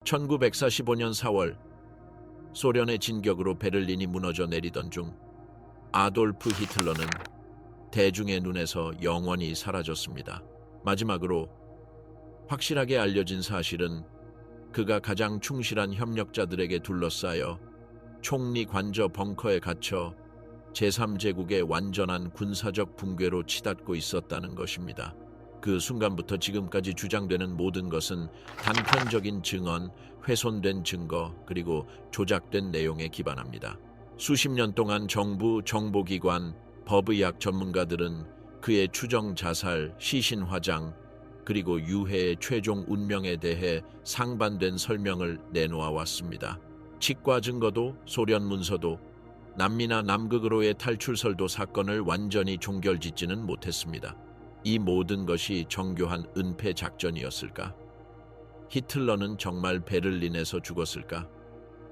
1945년 4월 소련의 진격으로 베를린이 무너져 내리던 중 아돌프 히틀러는 대중의 눈에서 영원히 사라졌습니다. 마지막으로 확실하게 알려진 사실은 그가 가장 충실한 협력자들에게 둘러싸여 총리 관저 벙커에 갇혀 제3제국의 완전한 군사적 붕괴로 치닫고 있었다는 것입니다. 그 순간부터 지금까지 주장되는 모든 것은 단편적인 증언, 훼손된 증거, 그리고 조작된 내용에 기반합니다. 수십 년 동안 정부, 정보기관, 법의학 전문가들은 그의 추정 자살, 시신 화장, 그리고 유해의 최종 운명에 대해 상반된 설명을 내놓아 왔습니다. 치과 증거도, 소련 문서도, 남미나 남극으로의 탈출설도 사건을 완전히 종결짓지는 못했습니다. 이 모든 것이 정교한 은폐 작전이었을까? 히틀러는 정말 베를린에서 죽었을까?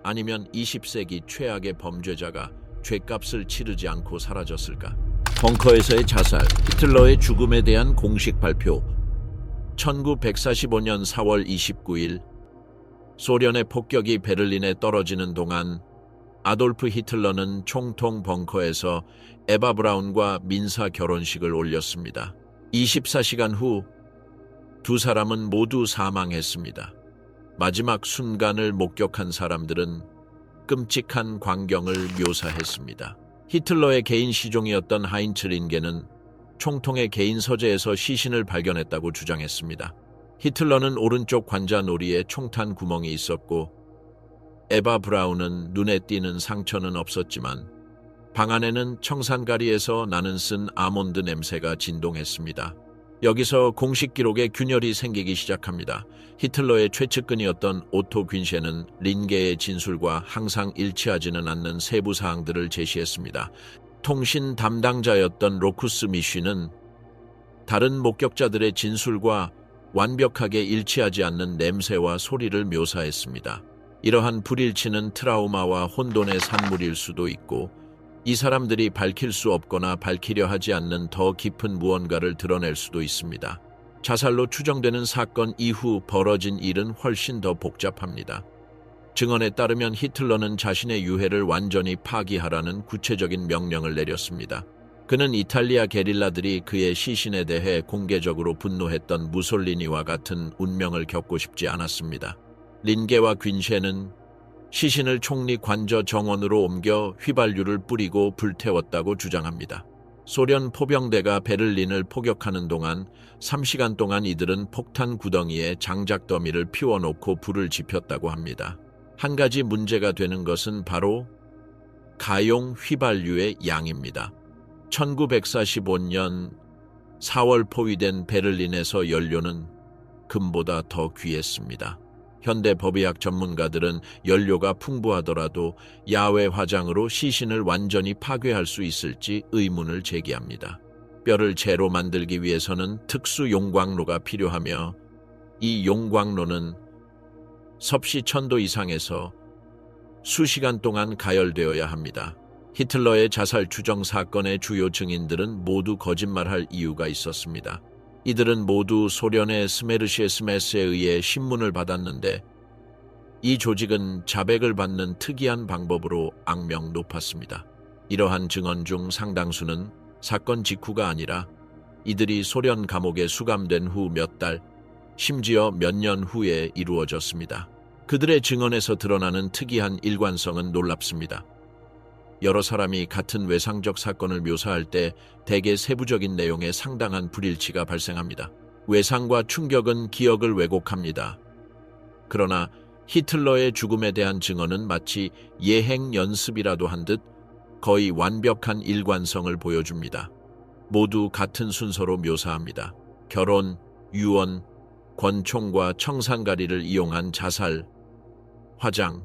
아니면 20세기 최악의 범죄자가 죗값을 치르지 않고 사라졌을까? 벙커에서의 자살, 히틀러의 죽음에 대한 공식 발표. 1945년 4월 29일 소련의 폭격이 베를린에 떨어지는 동안 아돌프 히틀러는 총통 벙커에서 에바 브라운과 민사 결혼식을 올렸습니다. 24시간 후 두 사람은 모두 사망했습니다. 마지막 순간을 목격한 사람들은 끔찍한 광경을 묘사했습니다. 히틀러의 개인 시종이었던 하인츠 린게는 총통의 개인 서재에서 시신을 발견했다고 주장했습니다. 히틀러는 오른쪽 관자놀이에 총탄 구멍이 있었고 에바 브라운은 눈에 띄는 상처는 없었지만 방 안에는 청산가리에서 나는 쓴 아몬드 냄새가 진동했습니다. 여기서 공식 기록에 균열이 생기기 시작합니다. 히틀러의 최측근이었던 오토 귄셰는 린게의 진술과 항상 일치하지는 않는 세부 사항들을 제시했습니다. 통신 담당자였던 로쿠스 미쉬는 다른 목격자들의 진술과 완벽하게 일치하지 않는 냄새와 소리를 묘사했습니다. 이러한 불일치는 트라우마와 혼돈의 산물일 수도 있고 이 사람들이 밝힐 수 없거나 밝히려 하지 않는 더 깊은 무언가를 드러낼 수도 있습니다. 자살로 추정되는 사건 이후 벌어진 일은 훨씬 더 복잡합니다. 증언에 따르면 히틀러는 자신의 유해를 완전히 파기하라는 구체적인 명령을 내렸습니다. 그는 이탈리아 게릴라들이 그의 시신에 대해 공개적으로 분노했던 무솔리니와 같은 운명을 겪고 싶지 않았습니다. 린게와 귄셰는 시신을 총리 관저 정원으로 옮겨 휘발유를 뿌리고 불태웠다고 주장합니다. 소련 포병대가 베를린을 포격하는 동안 3시간 동안 이들은 폭탄 구덩이에 장작 더미를 피워놓고 불을 지폈다고 합니다. 한 가지 문제가 되는 것은 바로 가용 휘발유의 양입니다. 1945년 4월 포위된 베를린에서 연료는 금보다 더 귀했습니다. 현대 법의학 전문가들은 연료가 풍부하더라도 야외 화장으로 시신을 완전히 파괴할 수 있을지 의문을 제기합니다. 뼈를 재로 만들기 위해서는 특수 용광로가 필요하며 이 용광로는 섭씨 1000도 이상에서 수시간 동안 가열되어야 합니다. 히틀러의 자살 추정 사건의 주요 증인들은 모두 거짓말할 이유가 있었습니다. 이들은 모두 소련의 스메르시에스메스에 의해 신문을 받았는데 이 조직은 자백을 받는 특이한 방법으로 악명 높았습니다. 이러한 증언 중 상당수는 사건 직후가 아니라 이들이 소련 감옥에 수감된 후 몇 달, 심지어 몇 년 후에 이루어졌습니다. 그들의 증언에서 드러나는 특이한 일관성은 놀랍습니다. 여러 사람이 같은 외상적 사건을 묘사할 때 대개 세부적인 내용에 상당한 불일치가 발생합니다. 외상과 충격은 기억을 왜곡합니다. 그러나 히틀러의 죽음에 대한 증언은 마치 예행 연습이라도 한 듯 거의 완벽한 일관성을 보여줍니다. 모두 같은 순서로 묘사합니다. 결혼, 유언, 권총과 청산가리를 이용한 자살, 화장,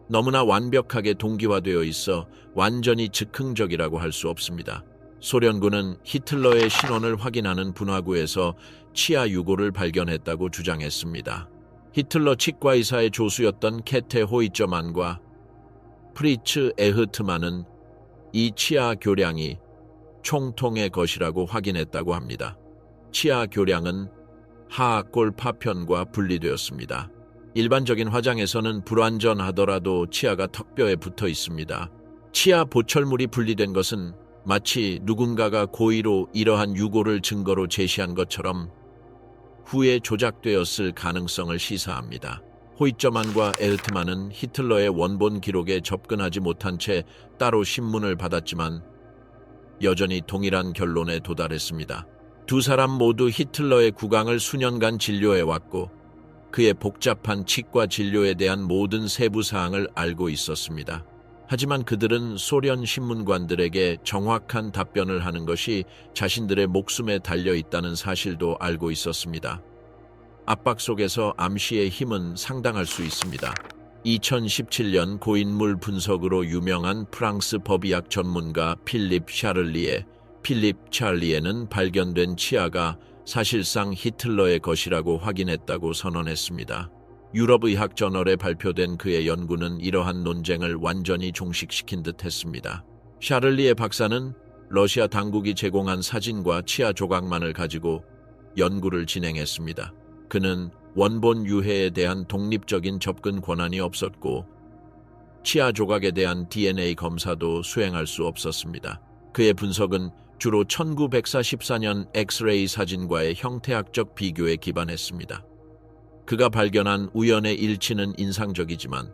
너무나 완벽하게 동기화되어 있어 완전히 즉흥적이라고 할 수 없습니다. 소련군은 히틀러의 신원을 확인하는 분화구에서 치아 유골을 발견했다고 주장했습니다. 히틀러 치과의사의 조수였던 케테 호이쩌만과 프리츠 에흐트만은 이 치아 교량이 총통의 것이라고 확인했다고 합니다. 치아 교량은 하악골 파편과 분리되었습니다. 일반적인 화장에서는 불완전하더라도 치아가 턱뼈에 붙어 있습니다. 치아 보철물이 분리된 것은 마치 누군가가 고의로 이러한 유고를 증거로 제시한 것처럼 후에 조작되었을 가능성을 시사합니다. 호이쩌만과 에르트만은 히틀러의 원본 기록에 접근하지 못한 채 따로 신문을 받았지만 여전히 동일한 결론에 도달했습니다. 두 사람 모두 히틀러의 구강을 수년간 진료해왔고 그의 복잡한 치과 진료에 대한 모든 세부 사항을 알고 있었습니다. 하지만 그들은 소련 신문관들에게 정확한 답변을 하는 것이 자신들의 목숨에 달려 있다는 사실도 알고 있었습니다. 압박 속에서 암시의 힘은 상당할 수 있습니다. 2017년 고인물 분석으로 유명한 프랑스 법의학 전문가 필립 샤를리에는 발견된 치아가 사실상 히틀러의 것이라고 확인했다고 선언했습니다. 유럽의학 저널에 발표된 그의 연구는 이러한 논쟁을 완전히 종식시킨 듯 했습니다. 샤를리에 박사는 러시아 당국이 제공한 사진과 치아 조각만을 가지고 연구를 진행했습니다. 그는 원본 유해에 대한 독립적인 접근 권한이 없었고 치아 조각에 대한 DNA 검사도 수행할 수 없었습니다. 그의 분석은 주로 1944년 엑스레이 사진과의 형태학적 비교에 기반했습니다. 그가 발견한 우연의 일치는 인상적이지만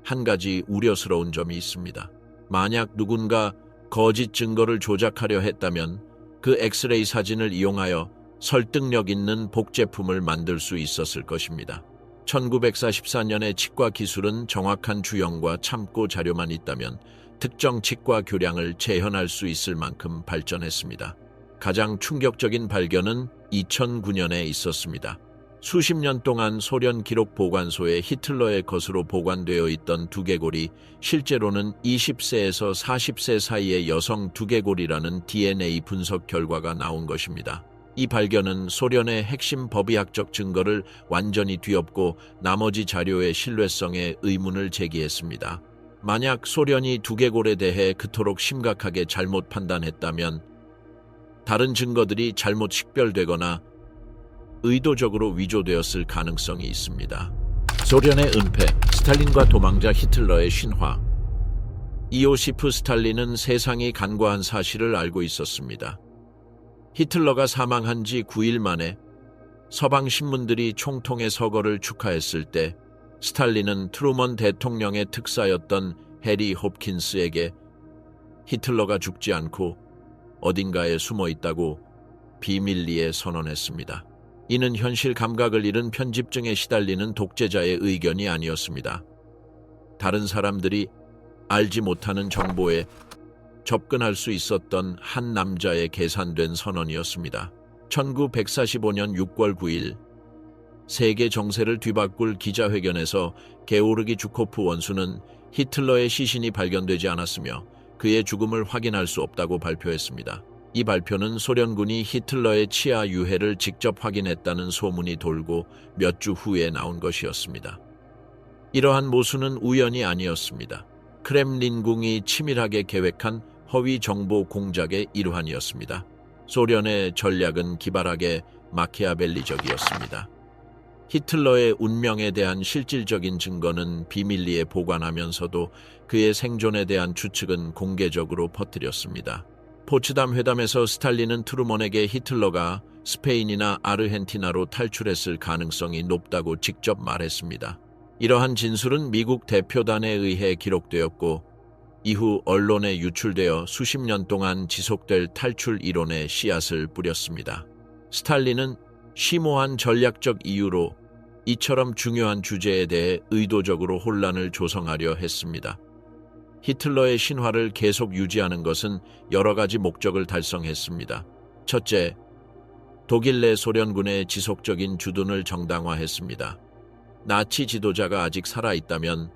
한 가지 우려스러운 점이 있습니다. 만약 누군가 거짓 증거를 조작하려 했다면 그 엑스레이 사진을 이용하여 설득력 있는 복제품을 만들 수 있었을 것입니다. 1944년의 치과 기술은 정확한 주형과 참고 자료만 있다면 특정 치과 교량을 재현할 수 있을 만큼 발전했습니다. 가장 충격적인 발견은 2009년에 있었습니다. 수십 년 동안 소련 기록 보관소에 히틀러의 것으로 보관되어 있던 두개골이 실제로는 20세에서 40세 사이의 여성 두개골이라는 DNA 분석 결과가 나온 것입니다. 이 발견은 소련의 핵심 법의학적 증거를 완전히 뒤엎고 나머지 자료의 신뢰성에 의문을 제기했습니다. 만약 소련이 두개골에 대해 그토록 심각하게 잘못 판단했다면 다른 증거들이 잘못 식별되거나 의도적으로 위조되었을 가능성이 있습니다. 소련의 은폐, 스탈린과 도망자 히틀러의 신화. 이오시프 스탈린은 세상이 간과한 사실을 알고 있었습니다. 히틀러가 사망한 지 9일 만에 서방 신문들이 총통의 서거를 축하했을 때 스탈린은 트루먼 대통령의 특사였던 해리 홉킨스에게 히틀러가 죽지 않고 어딘가에 숨어 있다고 비밀리에 선언했습니다. 이는 현실 감각을 잃은 편집증에 시달리는 독재자의 의견이 아니었습니다. 다른 사람들이 알지 못하는 정보에 접근할 수 있었던 한 남자의 계산된 선언이었습니다. 1945년 6월 9일 세계 정세를 뒤바꿀 기자회견에서 게오르기 주코프 원수는 히틀러의 시신이 발견되지 않았으며 그의 죽음을 확인할 수 없다고 발표했습니다. 이 발표는 소련군이 히틀러의 치아 유해를 직접 확인했다는 소문이 돌고 몇 주 후에 나온 것이었습니다. 이러한 모순은 우연이 아니었습니다. 크렘린궁이 치밀하게 계획한 허위 정보 공작의 일환이었습니다. 소련의 전략은 기발하게 마키아벨리적이었습니다. 히틀러의 운명에 대한 실질적인 증거는 비밀리에 보관하면서도 그의 생존에 대한 추측은 공개적으로 퍼뜨렸습니다. 포츠담 회담에서 스탈린은 트루먼에게 히틀러가 스페인이나 아르헨티나로 탈출했을 가능성이 높다고 직접 말했습니다. 이러한 진술은 미국 대표단에 의해 기록되었고 이후 언론에 유출되어 수십 년 동안 지속될 탈출 이론의 씨앗을 뿌렸습니다. 스탈린은 심오한 전략적 이유로 이처럼 중요한 주제에 대해 의도적으로 혼란을 조성하려 했습니다. 히틀러의 신화를 계속 유지하는 것은 여러 가지 목적을 달성했습니다. 첫째, 독일 내 소련군의 지속적인 주둔을 정당화했습니다. 나치 지도자가 아직 살아있다면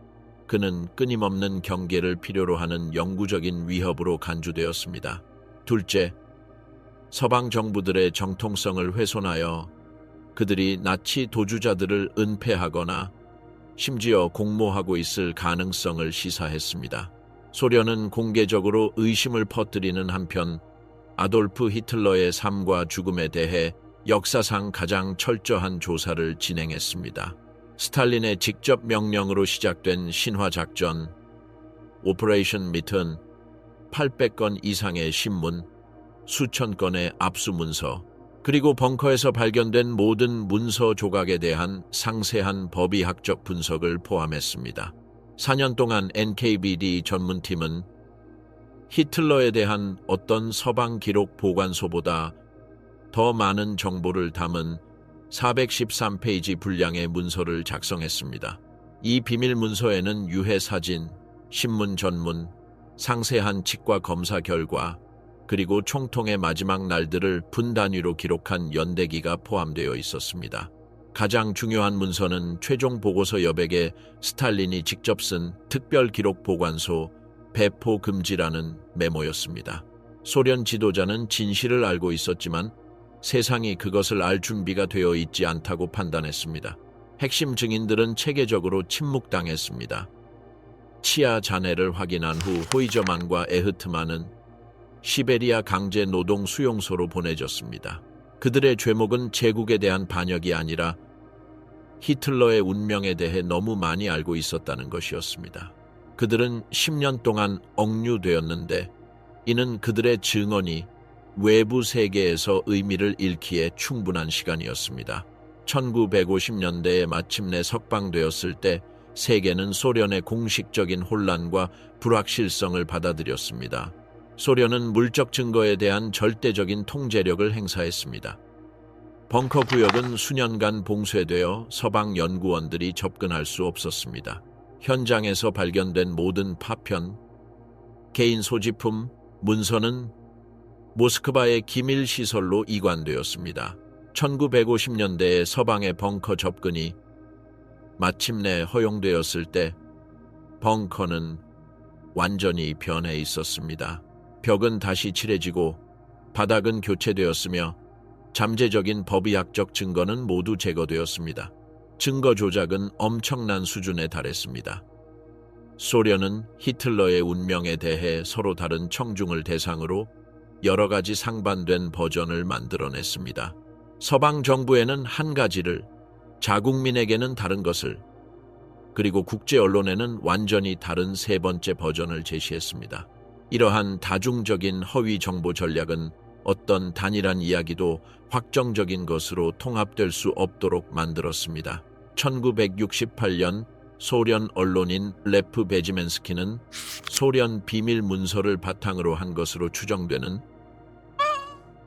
그는 끊임없는 경계를 필요로 하는 영구적인 위협으로 간주되었습니다. 둘째, 서방 정부들의 정통성을 훼손하여 그들이 나치 도주자들을 은폐하거나 심지어 공모하고 있을 가능성을 시사했습니다. 소련은 공개적으로 의심을 퍼뜨리는 한편 아돌프 히틀러의 삶과 죽음에 대해 역사상 가장 철저한 조사를 진행했습니다. 스탈린의 직접 명령으로 시작된 신화작전 오퍼레이션 미튼 800건 이상의 신문, 수천 건의 압수문서, 그리고 벙커에서 발견된 모든 문서 조각에 대한 상세한 법의학적 분석을 포함했습니다. 4년 동안 NKVD 전문팀은 히틀러에 대한 어떤 서방 기록 보관소보다 더 많은 정보를 담은 413페이지 분량의 문서를 작성했습니다. 이 비밀 문서에는 유해 사진, 신문 전문, 상세한 치과 검사 결과, 그리고 총통의 마지막 날들을 분 단위로 기록한 연대기가 포함되어 있었습니다. 가장 중요한 문서는 최종 보고서 여백에 스탈린이 직접 쓴 특별 기록 보관소 배포 금지라는 메모였습니다. 소련 지도자는 진실을 알고 있었지만 세상이 그것을 알 준비가 되어 있지 않다고 판단했습니다. 핵심 증인들은 체계적으로 침묵당했습니다. 치아 잔해를 확인한 후 호이저만과 에흐트만은 시베리아 강제 노동 수용소로 보내졌습니다. 그들의 죄목은 제국에 대한 반역이 아니라 히틀러의 운명에 대해 너무 많이 알고 있었다는 것이었습니다. 그들은 10년 동안 억류되었는데 이는 그들의 증언이 외부 세계에서 의미를 잃기에 충분한 시간이었습니다. 1950년대에 마침내 석방되었을 때 세계는 소련의 공식적인 혼란과 불확실성을 받아들였습니다. 소련은 물적 증거에 대한 절대적인 통제력을 행사했습니다. 벙커 구역은 수년간 봉쇄되어 서방 연구원들이 접근할 수 없었습니다. 현장에서 발견된 모든 파편, 개인 소지품, 문서는 모스크바의 기밀 시설로 이관되었습니다. 1950년대에 서방의 벙커 접근이 마침내 허용되었을 때 벙커는 완전히 변해 있었습니다. 벽은 다시 칠해지고 바닥은 교체되었으며 잠재적인 법의학적 증거는 모두 제거되었습니다. 증거 조작은 엄청난 수준에 달했습니다. 소련은 히틀러의 운명에 대해 서로 다른 청중을 대상으로 여러 가지 상반된 버전을 만들어냈습니다. 서방 정부에는 한 가지를, 자국민에게는 다른 것을, 그리고 국제 언론에는 완전히 다른 세 번째 버전을 제시했습니다. 이러한 다중적인 허위 정보 전략은 어떤 단일한 이야기도 확정적인 것으로 통합될 수 없도록 만들었습니다. 1968년 소련 언론인 레프 베지멘스키는 소련 비밀 문서를 바탕으로 한 것으로 추정되는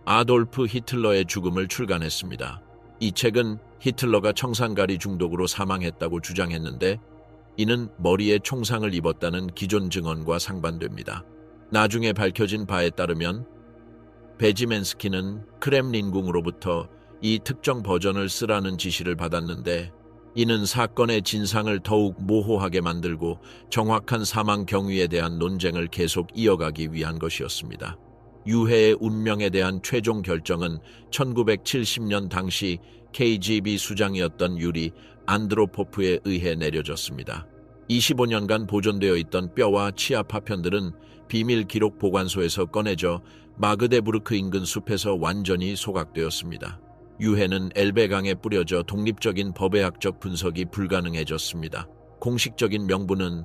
아돌프 히틀러의 죽음을 출간했습니다. 이 책은 히틀러가 청산가리 중독으로 사망했다고 주장했는데 이는 머리에 총상을 입었다는 기존 증언과 상반됩니다. 나중에 밝혀진 바에 따르면 베지멘스키는 크렘린궁으로부터 이 특정 버전을 쓰라는 지시를 받았는데 이는 사건의 진상을 더욱 모호하게 만들고 정확한 사망 경위에 대한 논쟁을 계속 이어가기 위한 것이었습니다. 유해의 운명에 대한 최종 결정은 1970년 당시 KGB 수장이었던 유리 안드로포프에 의해 내려졌습니다. 25년간 보존되어 있던 뼈와 치아 파편들은 비밀 기록 보관소에서 꺼내져 마그데부르크 인근 숲에서 완전히 소각되었습니다. 유해는 엘베강에 뿌려져 독립적인 법의학적 분석이 불가능해졌습니다. 공식적인 명분은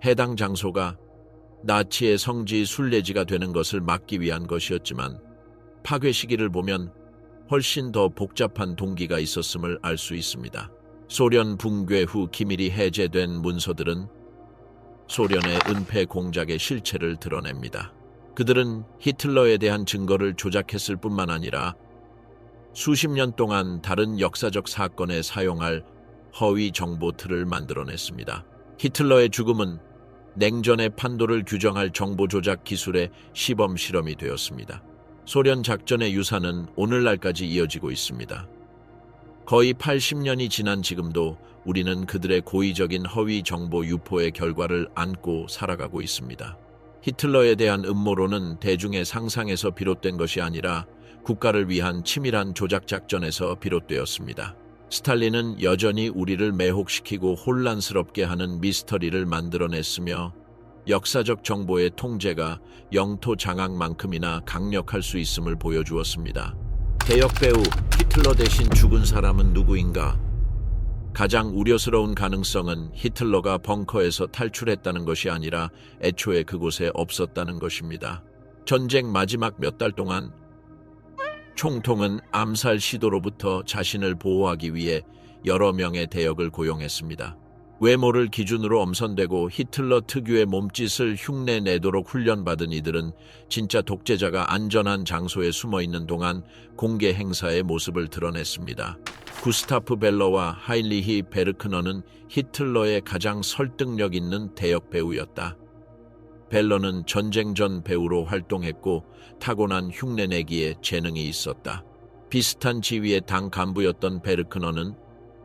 해당 장소가 나치의 성지 순례지가 되는 것을 막기 위한 것이었지만 파괴 시기를 보면 훨씬 더 복잡한 동기가 있었음을 알 수 있습니다. 소련 붕괴 후 기밀이 해제된 문서들은 소련의 은폐 공작의 실체를 드러냅니다. 그들은 히틀러에 대한 증거를 조작했을 뿐만 아니라 수십 년 동안 다른 역사적 사건에 사용할 허위 정보 틀을 만들어냈습니다. 히틀러의 죽음은 냉전의 판도를 규정할 정보 조작 기술의 시범 실험이 되었습니다. 소련 작전의 유산은 오늘날까지 이어지고 있습니다. 거의 80년이 지난 지금도 우리는 그들의 고의적인 허위 정보 유포의 결과를 안고 살아가고 있습니다. 히틀러에 대한 음모론은 대중의 상상에서 비롯된 것이 아니라 국가를 위한 치밀한 조작 작전에서 비롯되었습니다. 스탈린은 여전히 우리를 매혹시키고 혼란스럽게 하는 미스터리를 만들어냈으며 역사적 정보의 통제가 영토 장악만큼이나 강력할 수 있음을 보여주었습니다. 대역 배우 히틀러 대신 죽은 사람은 누구인가? 가장 우려스러운 가능성은 히틀러가 벙커에서 탈출했다는 것이 아니라 애초에 그곳에 없었다는 것입니다. 전쟁 마지막 몇 달 동안 총통은 암살 시도로부터 자신을 보호하기 위해 여러 명의 대역을 고용했습니다. 외모를 기준으로 엄선되고 히틀러 특유의 몸짓을 흉내내도록 훈련받은 이들은 진짜 독재자가 안전한 장소에 숨어있는 동안 공개 행사의 모습을 드러냈습니다. 구스타프 벨러와 하인리히 베르크너는 히틀러의 가장 설득력 있는 대역 배우였다. 벨러는 전쟁 전 배우로 활동했고 타고난 흉내내기에 재능이 있었다. 비슷한 지위의 당 간부였던 베르크너는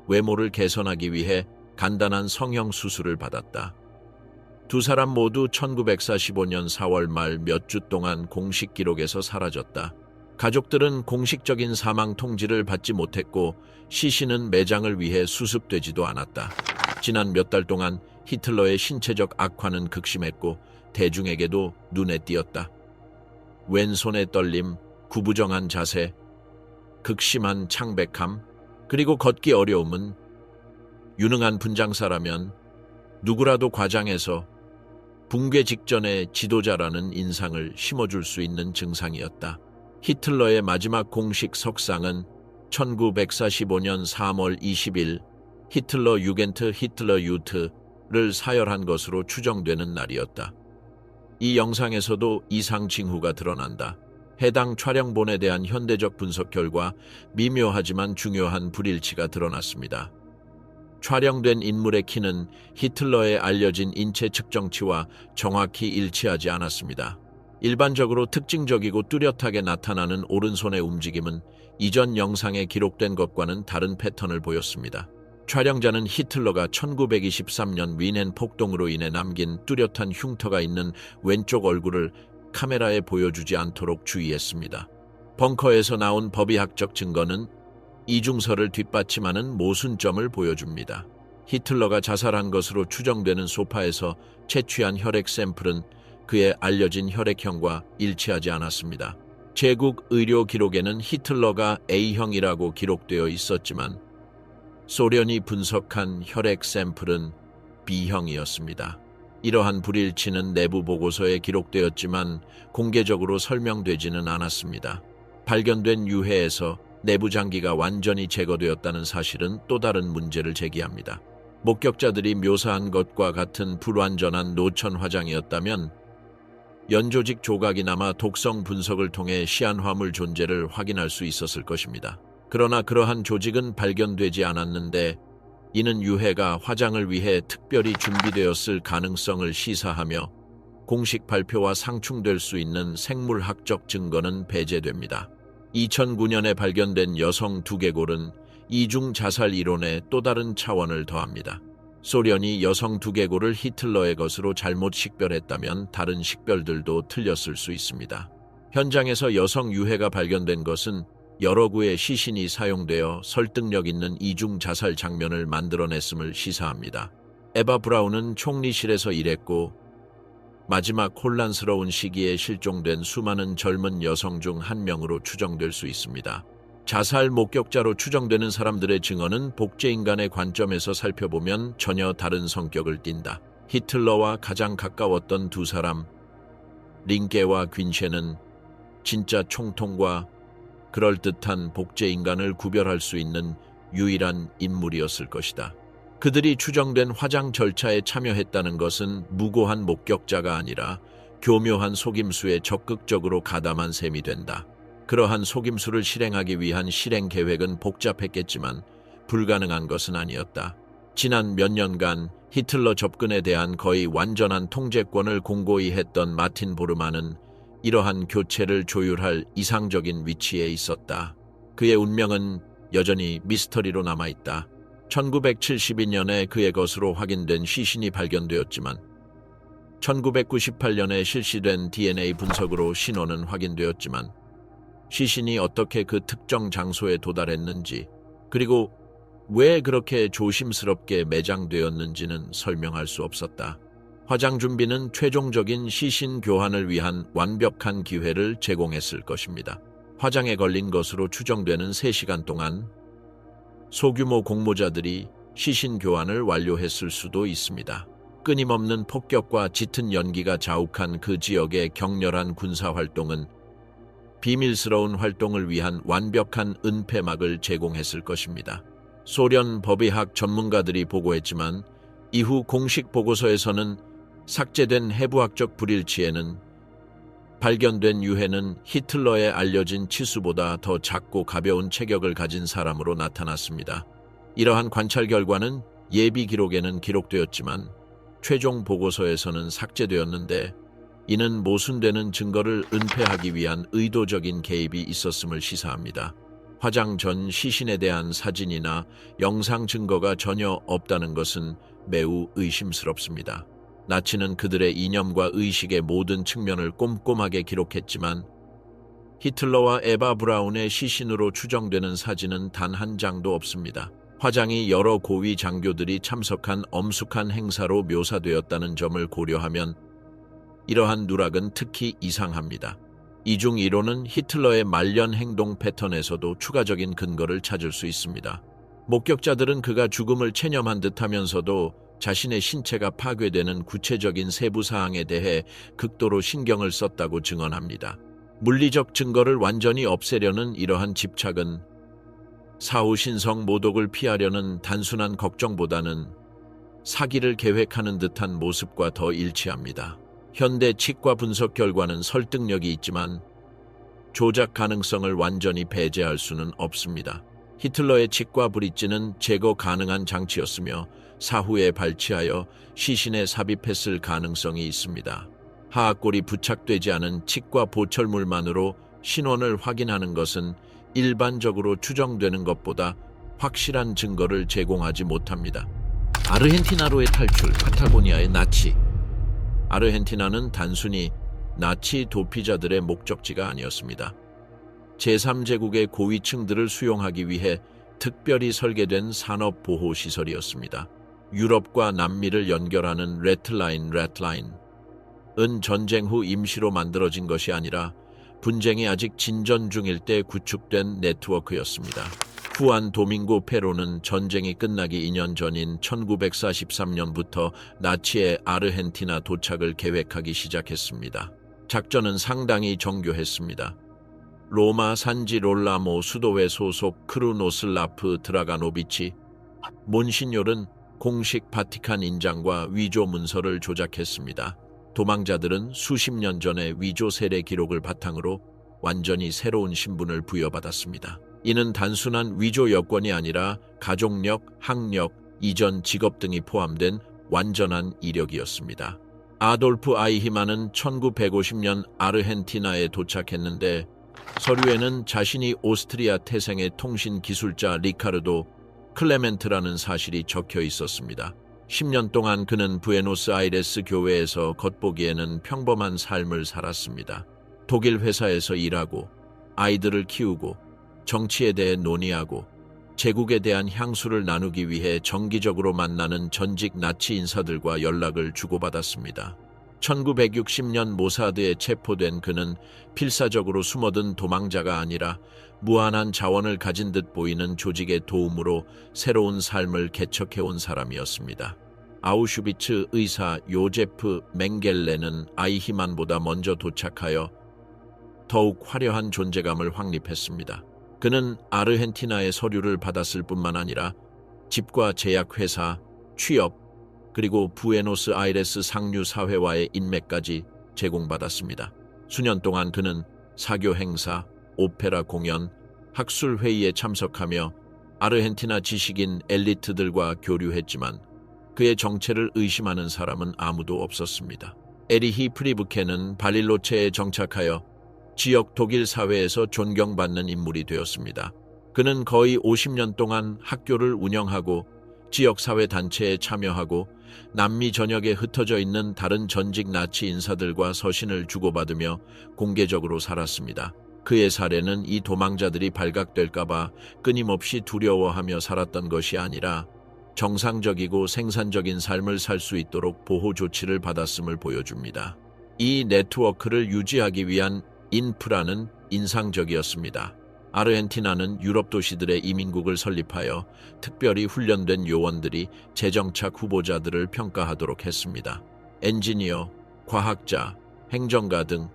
외모를 개선하기 위해 간단한 성형 수술을 받았다. 두 사람 모두 1945년 4월 말 몇 주 동안 공식 기록에서 사라졌다. 가족들은 공식적인 사망 통지를 받지 못했고 시신은 매장을 위해 수습되지도 않았다. 지난 몇 달 동안 히틀러의 신체적 악화는 극심했고 대중에게도 눈에 띄었다. 왼손의 떨림, 구부정한 자세, 극심한 창백함, 그리고 걷기 어려움은 유능한 분장사라면 누구라도 과장해서 붕괴 직전의 지도자라는 인상을 심어줄 수 있는 증상이었다. 히틀러의 마지막 공식 석상은 1945년 3월 20일 히틀러 유겐트 히틀러 유트를 사열한 것으로 추정되는 날이었다. 이 영상에서도 이상 징후가 드러난다. 해당 촬영본에 대한 현대적 분석 결과 미묘하지만 중요한 불일치가 드러났습니다. 촬영된 인물의 키는 히틀러의 알려진 인체 측정치와 정확히 일치하지 않았습니다. 일반적으로 특징적이고 뚜렷하게 나타나는 오른손의 움직임은 이전 영상에 기록된 것과는 다른 패턴을 보였습니다. 촬영자는 히틀러가 1923년 윈헨 폭동으로 인해 남긴 뚜렷한 흉터가 있는 왼쪽 얼굴을 카메라에 보여주지 않도록 주의했습니다. 벙커에서 나온 법의학적 증거는 이중설을 뒷받침하는 모순점을 보여줍니다. 히틀러가 자살한 것으로 추정되는 소파에서 채취한 혈액 샘플은 그의 알려진 혈액형과 일치하지 않았습니다. 제국 의료 기록에는 히틀러가 A형이라고 기록되어 있었지만 소련이 분석한 혈액 샘플은 B형이었습니다. 이러한 불일치는 내부 보고서에 기록되었지만 공개적으로 설명되지는 않았습니다. 발견된 유해에서 내부 장기가 완전히 제거되었다는 사실은 또 다른 문제를 제기합니다. 목격자들이 묘사한 것과 같은 불완전한 노천 화장이었다면 연조직 조각이나마 독성 분석을 통해 시안화물 존재를 확인할 수 있었을 것입니다. 그러나 그러한 조직은 발견되지 않았는데 이는 유해가 화장을 위해 특별히 준비되었을 가능성을 시사하며 공식 발표와 상충될 수 있는 생물학적 증거는 배제됩니다. 2009년에 발견된 여성 두개골은 이중 자살 이론에 또 다른 차원을 더합니다. 소련이 여성 두개골을 히틀러의 것으로 잘못 식별했다면 다른 식별들도 틀렸을 수 있습니다. 현장에서 여성 유해가 발견된 것은 여러 구의 시신이 사용되어 설득력 있는 이중 자살 장면을 만들어냈음을 시사합니다. 에바 브라운은 총리실에서 일했고 마지막 혼란스러운 시기에 실종된 수많은 젊은 여성 중 한 명으로 추정될 수 있습니다. 자살 목격자로 추정되는 사람들의 증언은 복제인간의 관점에서 살펴보면 전혀 다른 성격을 띈다. 히틀러와 가장 가까웠던 두 사람, 링게와 귄셰는 진짜 총통과 그럴듯한 복제인간을 구별할 수 있는 유일한 인물이었을 것이다. 그들이 추정된 화장 절차에 참여했다는 것은 무고한 목격자가 아니라 교묘한 속임수에 적극적으로 가담한 셈이 된다. 그러한 속임수를 실행하기 위한 실행 계획은 복잡했겠지만 불가능한 것은 아니었다. 지난 몇 년간 히틀러 접근에 대한 거의 완전한 통제권을 공고히 했던 마틴 보르만은 이러한 교체를 조율할 이상적인 위치에 있었다. 그의 운명은 여전히 미스터리로 남아있다. 1972년에 그의 것으로 확인된 시신이 발견되었지만 1998년에 실시된 DNA 분석으로 신원은 확인되었지만 시신이 어떻게 그 특정 장소에 도달했는지 그리고 왜 그렇게 조심스럽게 매장되었는지는 설명할 수 없었다. 화장 준비는 최종적인 시신 교환을 위한 완벽한 기회를 제공했을 것입니다. 화장에 걸린 것으로 추정되는 3시간 동안 소규모 공모자들이 시신 교환을 완료했을 수도 있습니다. 끊임없는 폭격과 짙은 연기가 자욱한 그 지역의 격렬한 군사활동은 비밀스러운 활동을 위한 완벽한 은폐막을 제공했을 것입니다. 소련 법의학 전문가들이 보고했지만 이후 공식 보고서에서는 삭제된 해부학적 불일치에는 발견된 유해는 히틀러에 알려진 치수보다 더 작고 가벼운 체격을 가진 사람으로 나타났습니다. 이러한 관찰 결과는 예비 기록에는 기록되었지만 최종 보고서에서는 삭제되었는데, 이는 모순되는 증거를 은폐하기 위한 의도적인 개입이 있었음을 시사합니다. 화장 전 시신에 대한 사진이나 영상 증거가 전혀 없다는 것은 매우 의심스럽습니다. 나치는 그들의 이념과 의식의 모든 측면을 꼼꼼하게 기록했지만 히틀러와 에바 브라운의 시신으로 추정되는 사진은 단 한 장도 없습니다. 화장이 여러 고위 장교들이 참석한 엄숙한 행사로 묘사되었다는 점을 고려하면 이러한 누락은 특히 이상합니다. 이중 이론은 히틀러의 말년 행동 패턴에서도 추가적인 근거를 찾을 수 있습니다. 목격자들은 그가 죽음을 체념한 듯하면서도 자신의 신체가 파괴되는 구체적인 세부 사항에 대해 극도로 신경을 썼다고 증언합니다. 물리적 증거를 완전히 없애려는 이러한 집착은 사후 신성 모독을 피하려는 단순한 걱정보다는 사기를 계획하는 듯한 모습과 더 일치합니다. 현대 치과 분석 결과는 설득력이 있지만 조작 가능성을 완전히 배제할 수는 없습니다. 히틀러의 치과 브릿지는 제거 가능한 장치였으며 사후에 발치하여 시신에 삽입했을 가능성이 있습니다. 하악골이 부착되지 않은 치과 보철물만으로 신원을 확인하는 것은 일반적으로 추정되는 것보다 확실한 증거를 제공하지 못합니다. 아르헨티나로의 탈출, 파타고니아의 나치. 아르헨티나는 단순히 나치 도피자들의 목적지가 아니었습니다. 제3제국의 고위층들을 수용하기 위해 특별히 설계된 산업보호시설이었습니다. 유럽과 남미를 연결하는 레트라인은 전쟁 후 임시로 만들어진 것이 아니라 분쟁이 아직 진전 중일 때 구축된 네트워크였습니다. 후안 도밍고 페로는 전쟁이 끝나기 2년 전인 1943년부터 나치의 아르헨티나 도착을 계획하기 시작했습니다. 작전은 상당히 정교했습니다. 로마 산지 롤라모 수도회 소속 크루노슬라프 드라가노비치 몬시뇨른 공식 바티칸 인장과 위조 문서를 조작했습니다. 도망자들은 수십 년 전의 위조 세례 기록을 바탕으로 완전히 새로운 신분을 부여받았습니다. 이는 단순한 위조 여권이 아니라 가족력, 학력, 이전 직업 등이 포함된 완전한 이력이었습니다. 아돌프 아이히만은 1950년 아르헨티나에 도착했는데 서류에는 자신이 오스트리아 태생의 통신 기술자 리카르도 클레멘트라는 사실이 적혀 있었습니다. 10년 동안 그는 부에노스아이레스 교외에서 겉보기에는 평범한 삶을 살았습니다. 독일 회사에서 일하고 아이들을 키우고 정치에 대해 논의하고 제국에 대한 향수를 나누기 위해 정기적으로 만나는 전직 나치 인사들과 연락을 주고받았습니다. 1960년 모사드에 체포된 그는 필사적으로 숨어든 도망자가 아니라 무한한 자원을 가진 듯 보이는 조직의 도움으로 새로운 삶을 개척해온 사람이었습니다. 아우슈비츠 의사 요제프 맹겔레는 아이히만보다 먼저 도착하여 더욱 화려한 존재감을 확립했습니다. 그는 아르헨티나의 서류를 받았을 뿐만 아니라 집과 제약회사, 취업, 그리고 부에노스아이레스 상류사회와의 인맥까지 제공받았습니다. 수년 동안 그는 사교 행사, 오페라 공연, 학술 회의에 참석하며 아르헨티나 지식인 엘리트들과 교류했지만 그의 정체를 의심하는 사람은 아무도 없었습니다. 에리히 프리브케는 바릴로체에 정착하여 지역 독일 사회에서 존경받는 인물이 되었습니다. 그는 거의 50년 동안 학교를 운영하고 지역사회 단체에 참여하고 남미 전역에 흩어져 있는 다른 전직 나치 인사들과 서신을 주고받으며 공개적으로 살았습니다. 그의 사례는 이 도망자들이 발각될까봐 끊임없이 두려워하며 살았던 것이 아니라 정상적이고 생산적인 삶을 살 수 있도록 보호 조치를 받았음을 보여줍니다. 이 네트워크를 유지하기 위한 인프라는 인상적이었습니다. 아르헨티나는 유럽 도시들의 이민국을 설립하여 특별히 훈련된 요원들이 재정착 후보자들을 평가하도록 했습니다. 엔지니어, 과학자, 행정가 등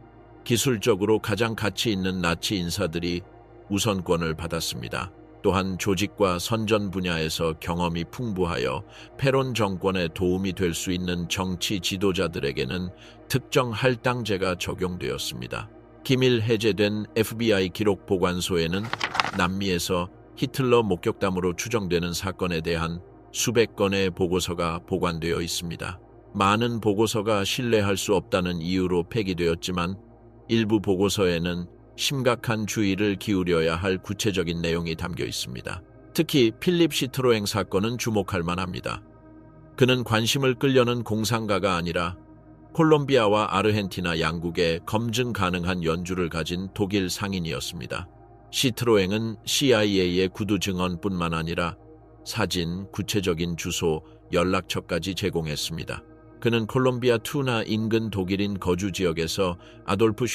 기술적으로 가장 가치 있는 나치 인사들이 우선권을 받았습니다. 또한 조직과 선전 분야에서 경험이 풍부하여 페론 정권에 도움이 될 수 있는 정치 지도자들에게는 특정 할당제가 적용되었습니다. 기밀 해제된 FBI 기록 보관소에는 남미에서 히틀러 목격담으로 추정되는 사건에 대한 수백 건의 보고서가 보관되어 있습니다. 많은 보고서가 신뢰할 수 없다는 이유로 폐기되었지만 일부 보고서에는 심각한 주의를 기울여야 할 구체적인 내용이 담겨 있습니다. 특히 필립 시트로엥 사건은 주목할 만합니다. 그는 관심을 끌려는 공상가가 아니라 콜롬비아와 아르헨티나 양국에 검증 가능한 연주를 가진 독일 상인이었습니다. 시트로엥은 CIA의 구두 증언뿐만 아니라 사진, 구체적인 주소, 연락처까지 제공했습니다. 그는 콜롬비아 투나 인근 독일인 거주 지역에서 아돌프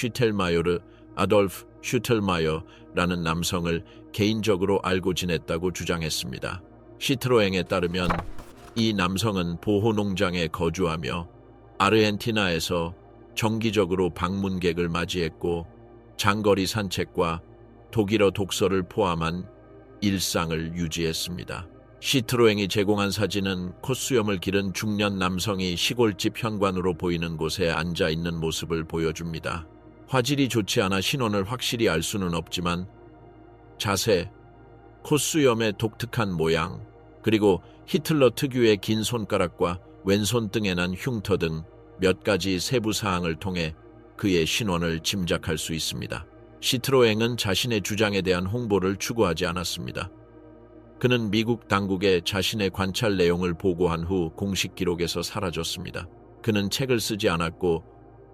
슈텔마여라는 남성을 개인적으로 알고 지냈다고 주장했습니다. 시트로엥에 따르면 이 남성은 보호농장에 거주하며 아르헨티나에서 정기적으로 방문객을 맞이했고 장거리 산책과 독일어 독서를 포함한 일상을 유지했습니다. 시트로엥이 제공한 사진은 콧수염을 기른 중년 남성이 시골집 현관으로 보이는 곳에 앉아 있는 모습을 보여줍니다. 화질이 좋지 않아 신원을 확실히 알 수는 없지만 자세, 콧수염의 독특한 모양, 그리고 히틀러 특유의 긴 손가락과 왼손등에 난 흉터 등 몇 가지 세부 사항을 통해 그의 신원을 짐작할 수 있습니다. 시트로엥은 자신의 주장에 대한 홍보를 추구하지 않았습니다. 그는 미국 당국에 자신의 관찰 내용을 보고한 후 공식 기록에서 사라졌습니다. 그는 책을 쓰지 않았고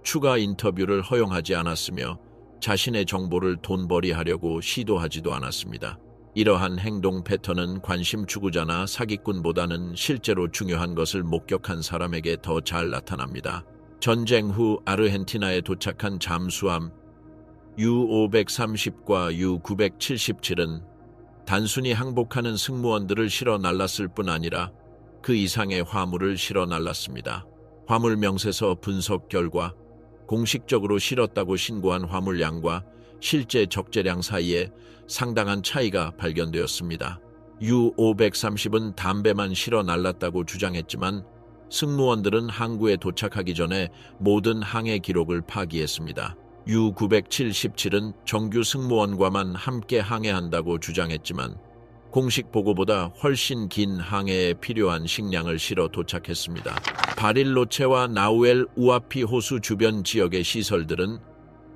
추가 인터뷰를 허용하지 않았으며 자신의 정보를 돈벌이하려고 시도하지도 않았습니다. 이러한 행동 패턴은 관심 추구자나 사기꾼보다는 실제로 중요한 것을 목격한 사람에게 더 잘 나타납니다. 전쟁 후 아르헨티나에 도착한 잠수함 U-530과 U-977은 단순히 항복하는 승무원들을 실어 날랐을 뿐 아니라 그 이상의 화물을 실어 날랐습니다. 화물 명세서 분석 결과 공식적으로 실었다고 신고한 화물량과 실제 적재량 사이에 상당한 차이가 발견되었습니다. U-530은 담배만 실어 날랐다고 주장했지만 승무원들은 항구에 도착하기 전에 모든 항해 기록을 파기했습니다. U-977은 정규 승무원과만 함께 항해한다고 주장했지만 공식 보고보다 훨씬 긴 항해에 필요한 식량을 실어 도착했습니다. 바릴로체와 나우엘 우아피 호수 주변 지역의 시설들은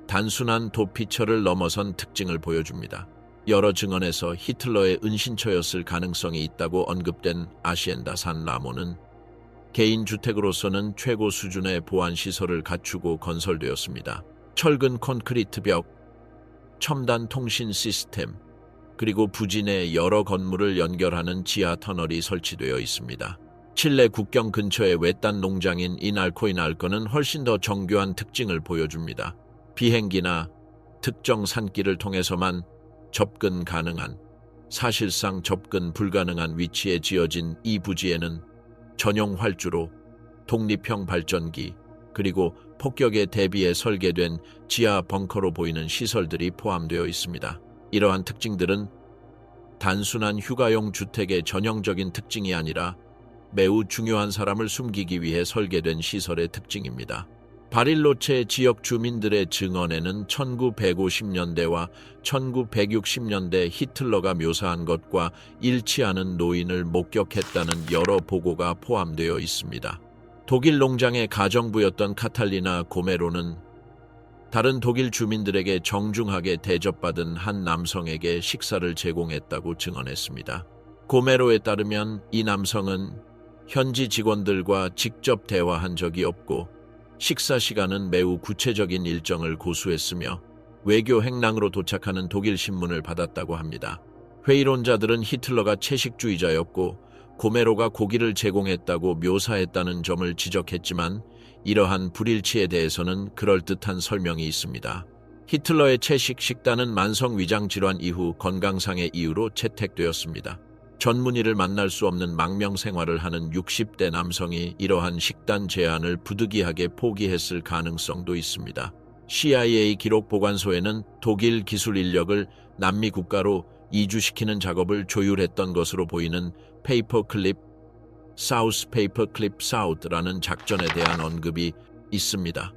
단순한 도피처를 넘어선 특징을 보여줍니다. 여러 증언에서 히틀러의 은신처였을 가능성이 있다고 언급된 아시엔다 산 라모는 개인 주택으로서는 최고 수준의 보안 시설을 갖추고 건설되었습니다. 철근 콘크리트 벽, 첨단 통신 시스템, 그리고 부지 내 여러 건물을 연결하는 지하 터널이 설치되어 있습니다. 칠레 국경 근처의 외딴 농장인 이날코인알코는 훨씬 더 정교한 특징을 보여줍니다. 비행기나 특정 산길을 통해서만 접근 가능한, 사실상 접근 불가능한 위치에 지어진 이 부지에는 전용 활주로, 독립형 발전기, 그리고 폭격에 대비해 설계된 지하 벙커로 보이는 시설들이 포함되어 있습니다. 이러한 특징들은 단순한 휴가용 주택의 전형적인 특징이 아니라 매우 중요한 사람을 숨기기 위해 설계된 시설의 특징입니다. 바릴로체 지역 주민들의 증언에는 1950년대와 1960년대 히틀러가 묘사한 것과 일치하는 노인을 목격했다는 여러 보고가 포함되어 있습니다. 독일 농장의 가정부였던 카탈리나 고메로는 다른 독일 주민들에게 정중하게 대접받은 한 남성에게 식사를 제공했다고 증언했습니다. 고메로에 따르면 이 남성은 현지 직원들과 직접 대화한 적이 없고 식사 시간은 매우 구체적인 일정을 고수했으며 외교 행랑으로 도착하는 독일 신문을 받았다고 합니다. 회의론자들은 히틀러가 채식주의자였고 고메로가 고기를 제공했다고 묘사했다는 점을 지적했지만 이러한 불일치에 대해서는 그럴듯한 설명이 있습니다. 히틀러의 채식 식단은 만성 위장 질환 이후 건강상의 이유로 채택되었습니다. 전문의를 만날 수 없는 망명 생활을 하는 60대 남성이 이러한 식단 제한을 부득이하게 포기했을 가능성도 있습니다. CIA 기록 보관소에는 독일 기술 인력을 남미 국가로 이주시키는 작업을 조율했던 것으로 보이는 페이퍼클립 사우스라는 작전에 대한 언급이 있습니다.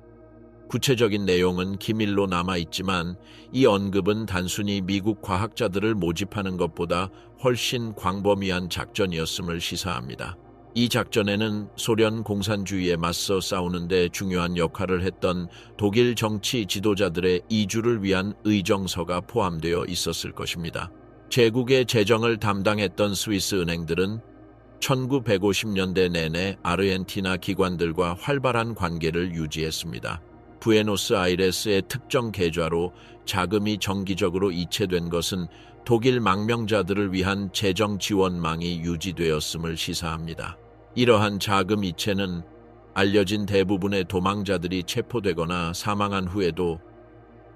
구체적인 내용은 기밀로 남아있지만 이 언급은 단순히 미국 과학자들을 모집하는 것보다 훨씬 광범위한 작전이었음을 시사합니다. 이 작전에는 소련 공산주의에 맞서 싸우는 데 중요한 역할을 했던 독일 정치 지도자들의 이주를 위한 의정서가 포함되어 있었을 것입니다. 제국의 재정을 담당했던 스위스 은행들은 1950년대 내내 아르헨티나 기관들과 활발한 관계를 유지했습니다. 부에노스아이레스의 특정 계좌로 자금이 정기적으로 이체된 것은 독일 망명자들을 위한 재정 지원망이 유지되었음을 시사합니다. 이러한 자금 이체는 알려진 대부분의 도망자들이 체포되거나 사망한 후에도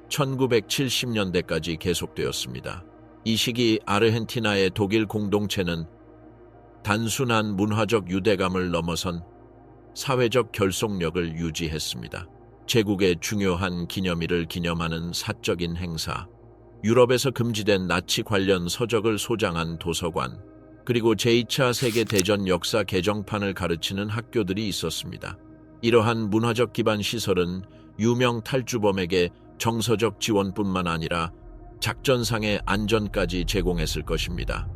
1970년대까지 계속되었습니다. 이 시기 아르헨티나의 독일 공동체는 단순한 문화적 유대감을 넘어선 사회적 결속력을 유지했습니다. 제국의 중요한 기념일을 기념하는 사적인 행사, 유럽에서 금지된 나치 관련 서적을 소장한 도서관, 그리고 제2차 세계대전 역사 개정판을 가르치는 학교들이 있었습니다. 이러한 문화적 기반 시설은 유명 탈주범에게 정서적 지원뿐만 아니라 작전상의 안전까지 제공했을 것입니다.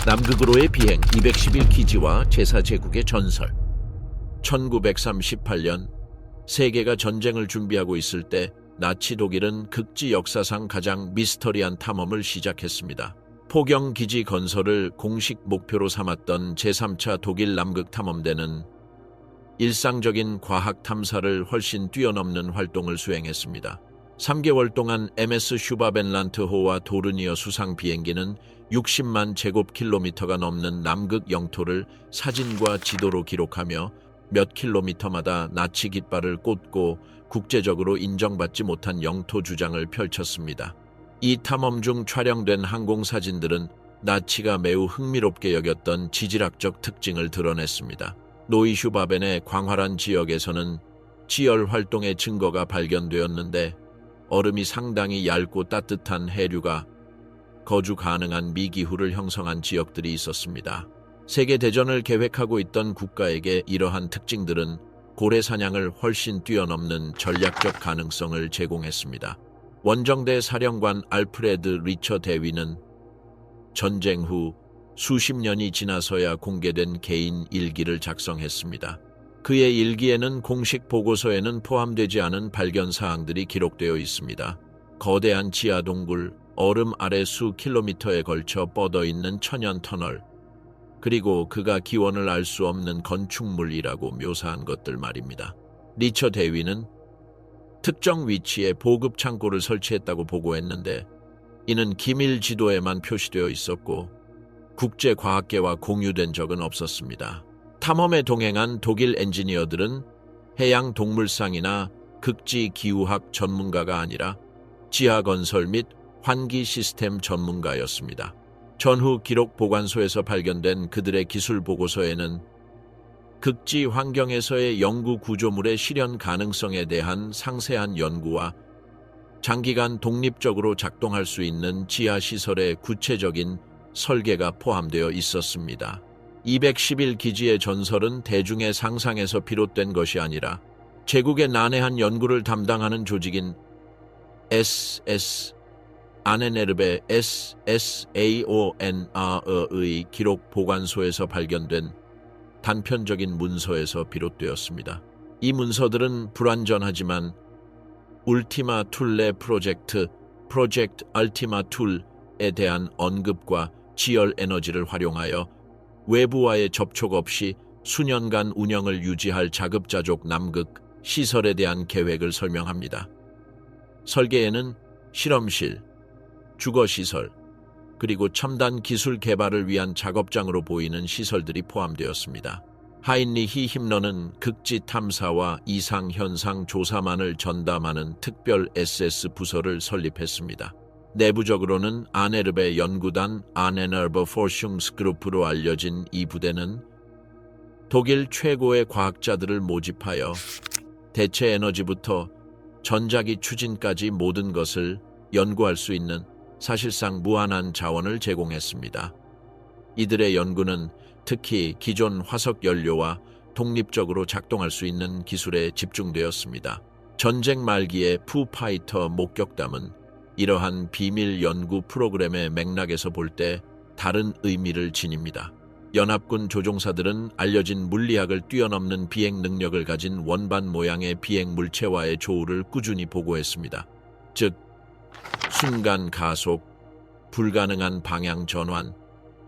남극으로의 비행 211기지와 제4제국의 전설. 1938년 세계가 전쟁을 준비하고 있을 때 나치 독일은 극지 역사상 가장 미스터리한 탐험을 시작했습니다. 포경기지 건설을 공식 목표로 삼았던 제3차 독일 남극 탐험대는 일상적인 과학 탐사를 훨씬 뛰어넘는 활동을 수행했습니다. 3개월 동안 MS 슈바벤란트호와 도르니어 수상 비행기는 60만 제곱킬로미터가 넘는 남극 영토를 사진과 지도로 기록하며 몇 킬로미터마다 나치 깃발을 꽂고 국제적으로 인정받지 못한 영토 주장을 펼쳤습니다. 이 탐험 중 촬영된 항공 사진들은 나치가 매우 흥미롭게 여겼던 지질학적 특징을 드러냈습니다. 노이슈바벤의 광활한 지역에서는 지열 활동의 증거가 발견되었는데 얼음이 상당히 얇고 따뜻한 해류가 거주 가능한 미기후를 형성한 지역들이 있었습니다. 세계대전을 계획하고 있던 국가에게 이러한 특징들은 고래 사냥을 훨씬 뛰어넘는 전략적 가능성을 제공했습니다. 원정대 사령관 알프레드 리처 대위는 전쟁 후 수십 년이 지나서야 공개된 개인 일기를 작성했습니다. 그의 일기에는 공식 보고서에는 포함되지 않은 발견 사항들이 기록되어 있습니다. 거대한 지하 동굴, 얼음 아래 수 킬로미터에 걸쳐 뻗어 있는 천연 터널, 그리고 그가 기원을 알 수 없는 건축물이라고 묘사한 것들 말입니다. 리처 대위는 특정 위치에 보급 창고를 설치했다고 보고했는데 이는 기밀 지도에만 표시되어 있었고 국제과학계와 공유된 적은 없었습니다. 탐험에 동행한 독일 엔지니어들은 해양 동물상이나 극지 기후학 전문가가 아니라 지하 건설 및 환기 시스템 전문가였습니다. 전후 기록 보관소에서 발견된 그들의 기술 보고서에는 극지 환경에서의 영구 구조물의 실현 가능성에 대한 상세한 연구와 장기간 독립적으로 작동할 수 있는 지하 시설의 구체적인 설계가 포함되어 있었습니다. 211기지의 전설은 대중의 상상에서 비롯된 것이 아니라 제국의 난해한 연구를 담당하는 조직인 SS 아네네르베 SSAONR의 기록 보관소에서 발견된 단편적인 문서에서 비롯되었습니다. 이 문서들은 불완전하지만 울티마 툴레 프로젝트 알티마 툴에 대한 언급과 지열 에너지를 활용하여 외부와의 접촉 없이 수년간 운영을 유지할 자급자족 남극 시설에 대한 계획을 설명합니다. 설계에는 실험실, 주거시설, 그리고 첨단 기술 개발을 위한 작업장으로 보이는 시설들이 포함되었습니다. 하인리히 힘러는 극지 탐사와 이상 현상 조사만을 전담하는 특별 SS 부서를 설립했습니다. 내부적으로는 아네르베 연구단 아네르베 포슝스그룹으로 알려진 이 부대는 독일 최고의 과학자들을 모집하여 대체 에너지부터 전자기 추진까지 모든 것을 연구할 수 있는 사실상 무한한 자원을 제공했습니다. 이들의 연구는 특히 기존 화석 연료와 독립적으로 작동할 수 있는 기술에 집중되었습니다. 전쟁 말기의 푸파이터 목격담은 이러한 비밀 연구 프로그램의 맥락에서 볼 때 다른 의미를 지닙니다. 연합군 조종사들은 알려진 물리학을 뛰어넘는 비행 능력을 가진 원반 모양의 비행 물체와의 조우를 꾸준히 보고했습니다. 즉, 순간 가속, 불가능한 방향 전환,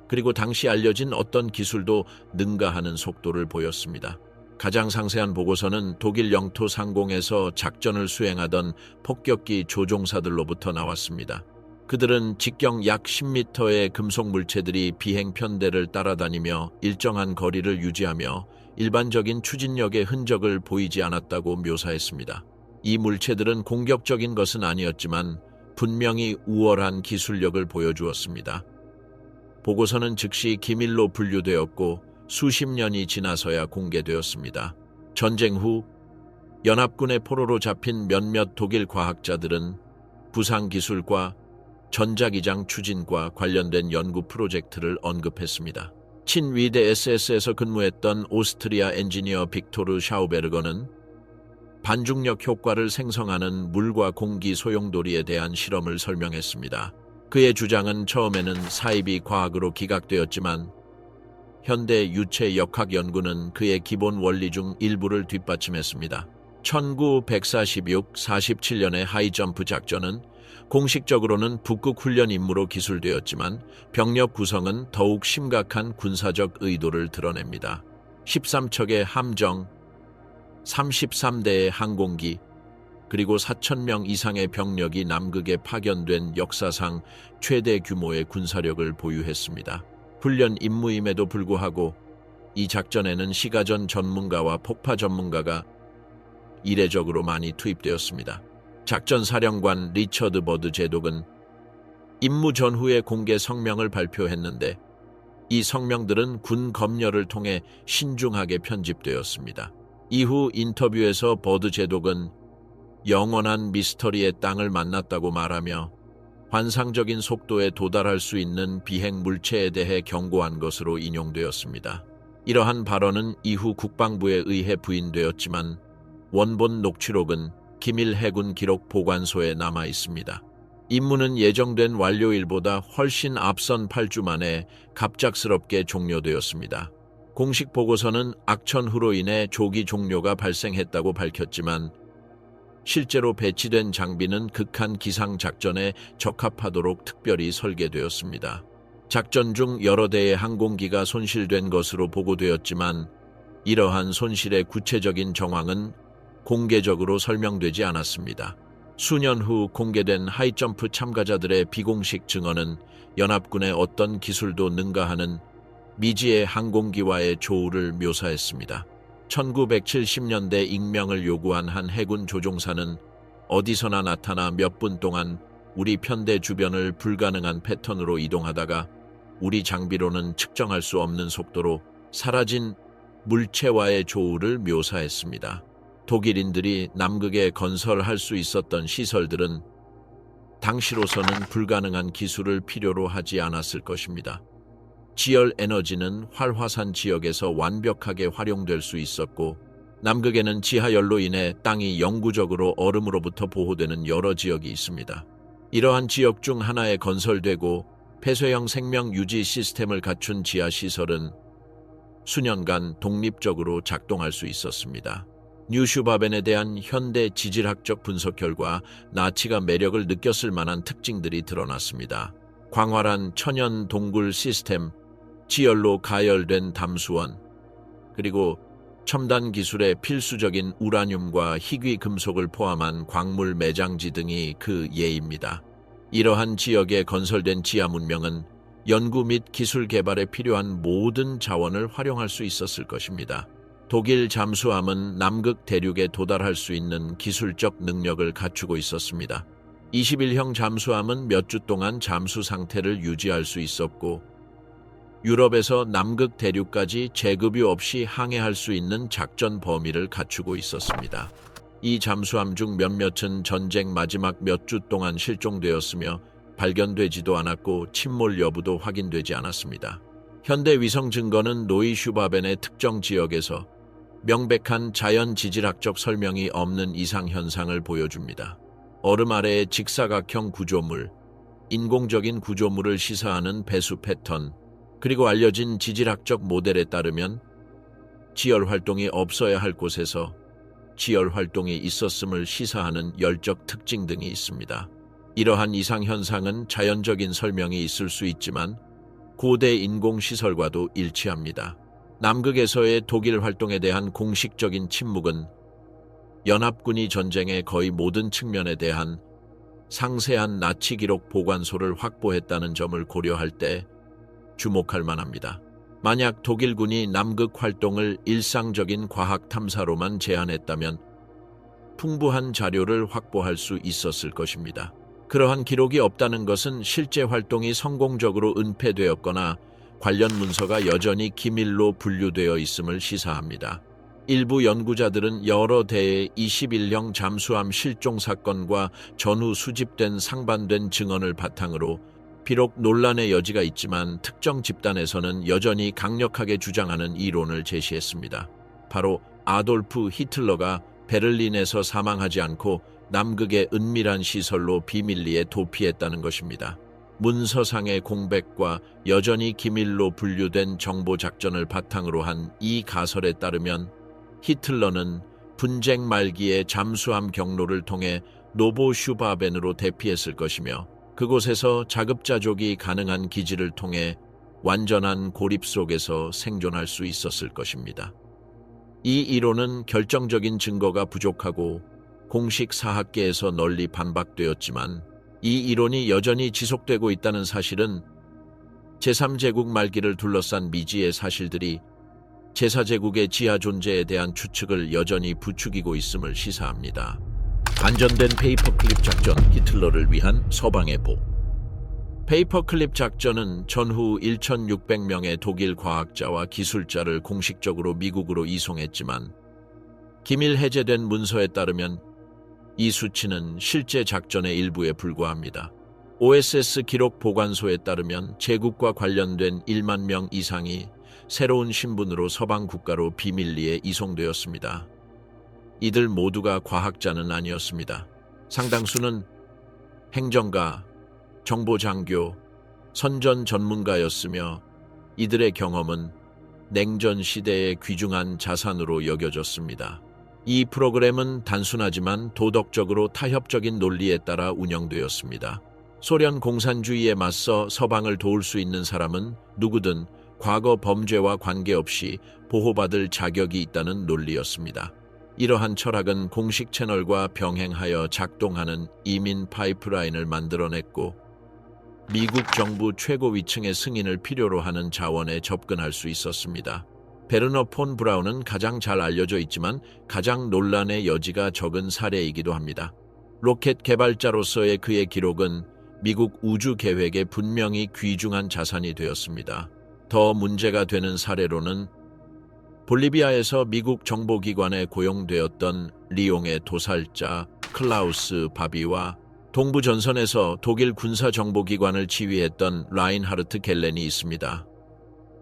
그리고 당시 알려진 어떤 기술도 능가하는 속도를 보였습니다. 가장 상세한 보고서는 독일 영토 상공에서 작전을 수행하던 폭격기 조종사들로부터 나왔습니다. 그들은 직경 약 10m의 금속 물체들이 비행 편대를 따라다니며 일정한 거리를 유지하며 일반적인 추진력의 흔적을 보이지 않았다고 묘사했습니다. 이 물체들은 공격적인 것은 아니었지만 분명히 우월한 기술력을 보여주었습니다. 보고서는 즉시 기밀로 분류되었고 수십 년이 지나서야 공개되었습니다. 전쟁 후 연합군의 포로로 잡힌 몇몇 독일 과학자들은 부상기술과 전자기장 추진과 관련된 연구 프로젝트를 언급했습니다. 친위대 SS에서 근무했던 오스트리아 엔지니어 빅토르 샤우베르거는 반중력 효과를 생성하는 물과 공기 소용돌이에 대한 실험을 설명했습니다. 그의 주장은 처음에는 사이비 과학으로 기각되었지만 현대 유체 역학 연구는 그의 기본 원리 중 일부를 뒷받침했습니다. 1946-47년의 하이점프 작전은 공식적으로는 북극 훈련 임무로 기술되었지만 병력 구성은 더욱 심각한 군사적 의도를 드러냅니다. 13척의 함정, 33대의 항공기, 그리고 4,000명 이상의 병력이 남극에 파견된 역사상 최대 규모의 군사력을 보유했습니다. 훈련 임무임에도 불구하고 이 작전에는 시가전 전문가와 폭파 전문가가 이례적으로 많이 투입되었습니다. 작전 사령관 리처드 버드 제독은 임무 전후에 공개 성명을 발표했는데 이 성명들은 군 검열을 통해 신중하게 편집되었습니다. 이후 인터뷰에서 버드 제독은 영원한 미스터리의 땅을 만났다고 말하며 환상적인 속도에 도달할 수 있는 비행 물체에 대해 경고한 것으로 인용되었습니다. 이러한 발언은 이후 국방부에 의해 부인되었지만 원본 녹취록은 기밀 해군 기록 보관소에 남아 있습니다. 임무는 예정된 완료일보다 훨씬 앞선 8주 만에 갑작스럽게 종료되었습니다. 공식 보고서는 악천후로 인해 조기 종료가 발생했다고 밝혔지만 실제로 배치된 장비는 극한 기상 작전에 적합하도록 특별히 설계되었습니다. 작전 중 여러 대의 항공기가 손실된 것으로 보고되었지만 이러한 손실의 구체적인 정황은 공개적으로 설명되지 않았습니다. 수년 후 공개된 하이점프 참가자들의 비공식 증언은 연합군의 어떤 기술도 능가하는 미지의 항공기와의 조우를 묘사했습니다. 1970년대 익명을 요구한 한 해군 조종사는 어디서나 나타나 몇 분 동안 우리 편대 주변을 불가능한 패턴으로 이동하다가 우리 장비로는 측정할 수 없는 속도로 사라진 물체와의 조우를 묘사했습니다. 독일인들이 남극에 건설할 수 있었던 시설들은 당시로서는 불가능한 기술을 필요로 하지 않았을 것입니다. 지열 에너지는 활화산 지역에서 완벽하게 활용될 수 있었고 남극에는 지하열로 인해 땅이 영구적으로 얼음으로부터 보호되는 여러 지역이 있습니다. 이러한 지역 중 하나에 건설되고 폐쇄형 생명 유지 시스템을 갖춘 지하시설은 수년간 독립적으로 작동할 수 있었습니다. 뉴슈바벤에 대한 현대 지질학적 분석 결과 나치가 매력을 느꼈을 만한 특징들이 드러났습니다. 광활한 천연 동굴 시스템, 지열로 가열된 담수원, 그리고 첨단 기술의 필수적인 우라늄과 희귀 금속을 포함한 광물 매장지 등이 그 예입니다. 이러한 지역에 건설된 지하 문명은 연구 및 기술 개발에 필요한 모든 자원을 활용할 수 있었을 것입니다. 독일 잠수함은 남극 대륙에 도달할 수 있는 기술적 능력을 갖추고 있었습니다. 21형 잠수함은 몇 주 동안 잠수 상태를 유지할 수 있었고, 유럽에서 남극 대륙까지 재급유 없이 항해할 수 있는 작전 범위를 갖추고 있었습니다. 이 잠수함 중 몇몇은 전쟁 마지막 몇 주 동안 실종되었으며 발견되지도 않았고 침몰 여부도 확인되지 않았습니다. 현대 위성 증거는 노이 슈바벤의 특정 지역에서 명백한 자연 지질학적 설명이 없는 이상 현상을 보여줍니다. 얼음 아래의 직사각형 구조물, 인공적인 구조물을 시사하는 배수 패턴, 그리고 알려진 지질학적 모델에 따르면 지열 활동이 없어야 할 곳에서 지열 활동이 있었음을 시사하는 열적 특징 등이 있습니다. 이러한 이상 현상은 자연적인 설명이 있을 수 있지만 고대 인공시설과도 일치합니다. 남극에서의 독일 활동에 대한 공식적인 침묵은 연합군이 전쟁의 거의 모든 측면에 대한 상세한 나치 기록 보관소를 확보했다는 점을 고려할 때 주목할 만합니다. 만약 독일군이 남극 활동을 일상적인 과학 탐사로만 제한했다면 풍부한 자료를 확보할 수 있었을 것입니다. 그러한 기록이 없다는 것은 실제 활동이 성공적으로 은폐되었거나 관련 문서가 여전히 기밀로 분류되어 있음을 시사합니다. 일부 연구자들은 여러 대의 21형 잠수함 실종 사건과 전후 수집된 상반된 증언을 바탕으로 비록 논란의 여지가 있지만 특정 집단에서는 여전히 강력하게 주장하는 이론을 제시했습니다. 바로 아돌프 히틀러가 베를린에서 사망하지 않고 남극의 은밀한 시설로 비밀리에 도피했다는 것입니다. 문서상의 공백과 여전히 기밀로 분류된 정보 작전을 바탕으로 한 이 가설에 따르면 히틀러는 분쟁 말기에 잠수함 경로를 통해 노보슈바벤으로 대피했을 것이며 그곳에서 자급자족이 가능한 기지를 통해 완전한 고립 속에서 생존할 수 있었을 것입니다. 이 이론은 결정적인 증거가 부족하고 공식 사학계에서 널리 반박되었지만 이 이론이 여전히 지속되고 있다는 사실은 제3제국 말기를 둘러싼 미지의 사실들이 제4제국의 지하 존재에 대한 추측을 여전히 부추기고 있음을 시사합니다. 안전된 페이퍼클립 작전, 히틀러를 위한 서방의 보. 페이퍼클립 작전은 전후 1,600명의 독일 과학자와 기술자를 공식적으로 미국으로 이송했지만 기밀 해제된 문서에 따르면 이 수치는 실제 작전의 일부에 불과합니다. OSS 기록 보관소에 따르면 제국과 관련된 1만 명 이상이 새로운 신분으로 서방 국가로 비밀리에 이송되었습니다. 이들 모두가 과학자는 아니었습니다. 상당수는 행정가, 정보장교, 선전 전문가였으며 이들의 경험은 냉전 시대의 귀중한 자산으로 여겨졌습니다. 이 프로그램은 단순하지만 도덕적으로 타협적인 논리에 따라 운영되었습니다. 소련 공산주의에 맞서 서방을 도울 수 있는 사람은 누구든 과거 범죄와 관계없이 보호받을 자격이 있다는 논리였습니다. 이러한 철학은 공식 채널과 병행하여 작동하는 이민 파이프라인을 만들어냈고 미국 정부 최고위층의 승인을 필요로 하는 자원에 접근할 수 있었습니다. 베르너 폰 브라운은 가장 잘 알려져 있지만 가장 논란의 여지가 적은 사례이기도 합니다. 로켓 개발자로서의 그의 기록은 미국 우주 계획에 분명히 귀중한 자산이 되었습니다. 더 문제가 되는 사례로는 볼리비아에서 미국 정보기관에 고용되었던 리옹의 도살자 클라우스 바비와 동부 전선에서 독일 군사정보기관을 지휘했던 라인하르트 겔렌이 있습니다.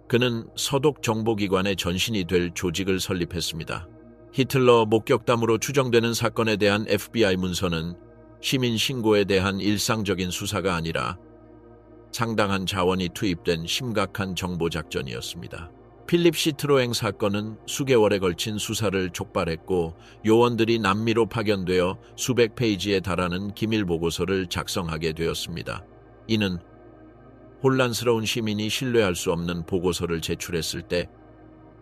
그는 서독 정보기관의 전신이 될 조직을 설립했습니다. 히틀러 목격담으로 추정되는 사건에 대한 FBI 문서는 시민 신고에 대한 일상적인 수사가 아니라 상당한 자원이 투입된 심각한 정보작전이었습니다. 필립 시트로엥 사건은 수개월에 걸친 수사를 촉발했고 요원들이 남미로 파견되어 수백 페이지에 달하는 기밀 보고서를 작성하게 되었습니다. 이는 혼란스러운 시민이 신뢰할 수 없는 보고서를 제출했을 때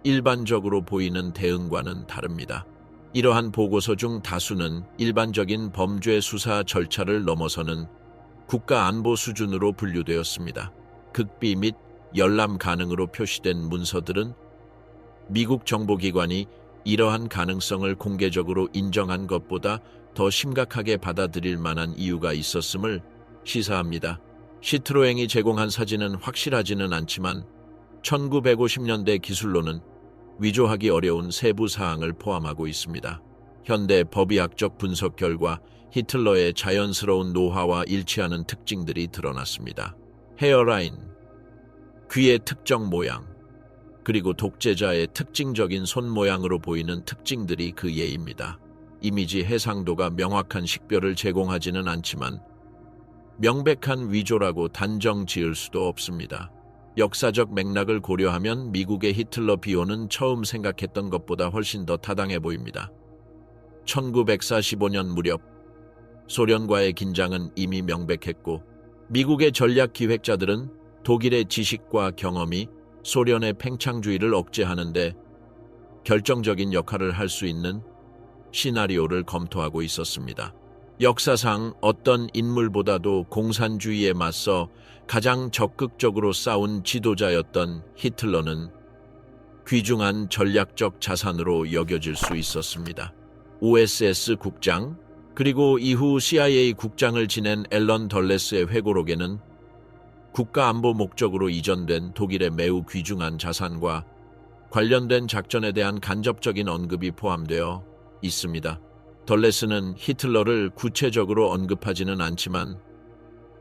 일반적으로 보이는 대응과는 다릅니다. 이러한 보고서 중 다수는 일반적인 범죄 수사 절차를 넘어서는 국가 안보 수준으로 분류되었습니다. 극비 및 열람 가능으로 표시된 문서들은 미국 정보기관이 이러한 가능성을 공개적으로 인정한 것보다 더 심각하게 받아들일 만한 이유가 있었음을 시사합니다. 시트로앵이 제공한 사진은 확실하지는 않지만 1950년대 기술로는 위조하기 어려운 세부 사항을 포함하고 있습니다. 현대 법의학적 분석 결과 히틀러의 자연스러운 노화와 일치하는 특징들이 드러났습니다. 헤어라인, 귀의 특정 모양, 그리고 독재자의 특징적인 손 모양으로 보이는 특징들이 그 예입니다. 이미지 해상도가 명확한 식별을 제공하지는 않지만 명백한 위조라고 단정 지을 수도 없습니다. 역사적 맥락을 고려하면 미국의 히틀러 비호는 처음 생각했던 것보다 훨씬 더 타당해 보입니다. 1945년 무렵 소련과의 긴장은 이미 명백했고 미국의 전략 기획자들은 독일의 지식과 경험이 소련의 팽창주의를 억제하는데 결정적인 역할을 할 수 있는 시나리오를 검토하고 있었습니다. 역사상 어떤 인물보다도 공산주의에 맞서 가장 적극적으로 싸운 지도자였던 히틀러는 귀중한 전략적 자산으로 여겨질 수 있었습니다. OSS 국장, 그리고 이후 CIA 국장을 지낸 앨런 덜레스의 회고록에는 국가안보 목적으로 이전된 독일의 매우 귀중한 자산과 관련된 작전에 대한 간접적인 언급이 포함되어 있습니다. 덜레스는 히틀러를 구체적으로 언급하지는 않지만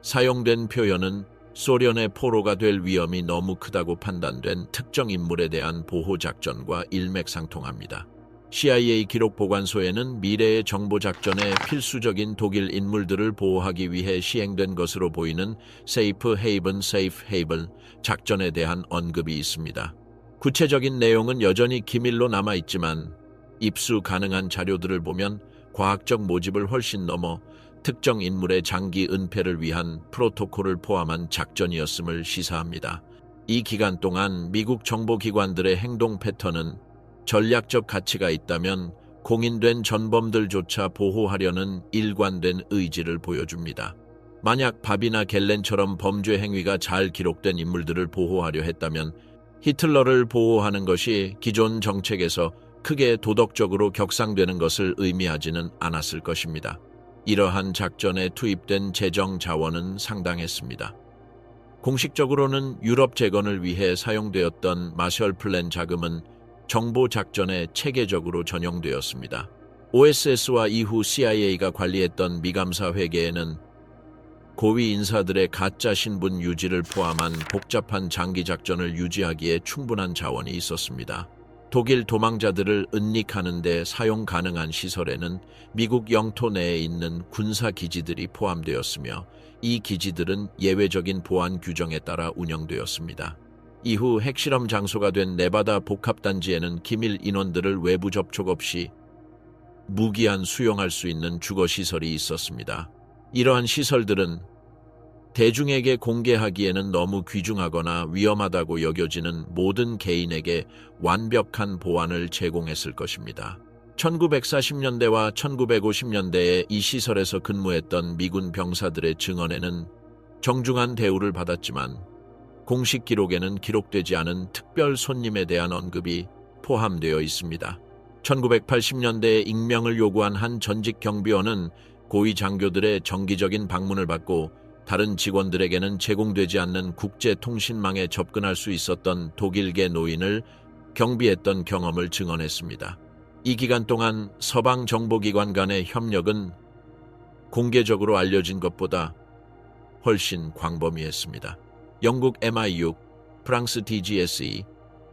사용된 표현은 소련의 포로가 될 위험이 너무 크다고 판단된 특정 인물에 대한 보호 작전과 일맥상통합니다. CIA 기록 보관소에는 미래의 정보 작전에 필수적인 독일 인물들을 보호하기 위해 시행된 것으로 보이는 세이프 헤이븐 작전에 대한 언급이 있습니다. 구체적인 내용은 여전히 기밀로 남아있지만 입수 가능한 자료들을 보면 과학적 모집을 훨씬 넘어 특정 인물의 장기 은폐를 위한 프로토콜을 포함한 작전이었음을 시사합니다. 이 기간 동안 미국 정보기관들의 행동 패턴은 전략적 가치가 있다면 공인된 전범들조차 보호하려는 일관된 의지를 보여줍니다. 만약 밥이나 갤렌처럼 범죄 행위가 잘 기록된 인물들을 보호하려 했다면 히틀러를 보호하는 것이 기존 정책에서 크게 도덕적으로 격상되는 것을 의미하지는 않았을 것입니다. 이러한 작전에 투입된 재정 자원은 상당했습니다. 공식적으로는 유럽 재건을 위해 사용되었던 마셜 플랜 자금은 정보 작전에 체계적으로 전용되었습니다. OSS와 이후 CIA가 관리했던 미감사 회계에는 고위 인사들의 가짜 신분 유지를 포함한 복잡한 장기 작전을 유지하기에 충분한 자원이 있었습니다. 독일 도망자들을 은닉하는 데 사용 가능한 시설에는 미국 영토 내에 있는 군사 기지들이 포함되었으며 이 기지들은 예외적인 보안 규정에 따라 운영되었습니다. 이후 핵실험 장소가 된 네바다 복합단지에는 기밀 인원들을 외부 접촉 없이 무기한 수용할 수 있는 주거시설이 있었습니다. 이러한 시설들은 대중에게 공개하기에는 너무 귀중하거나 위험하다고 여겨지는 모든 개인에게 완벽한 보안을 제공했을 것입니다. 1940년대와 1950년대에 이 시설에서 근무했던 미군 병사들의 증언에는 정중한 대우를 받았지만 공식 기록에는 기록되지 않은 특별 손님에 대한 언급이 포함되어 있습니다. 1980년대에 익명을 요구한 한 전직 경비원은 고위 장교들의 정기적인 방문을 받고 다른 직원들에게는 제공되지 않는 국제통신망에 접근할 수 있었던 독일계 노인을 경비했던 경험을 증언했습니다. 이 기간 동안 서방 정보기관 간의 협력은 공개적으로 알려진 것보다 훨씬 광범위했습니다. 영국 MI6, 프랑스 DGSE,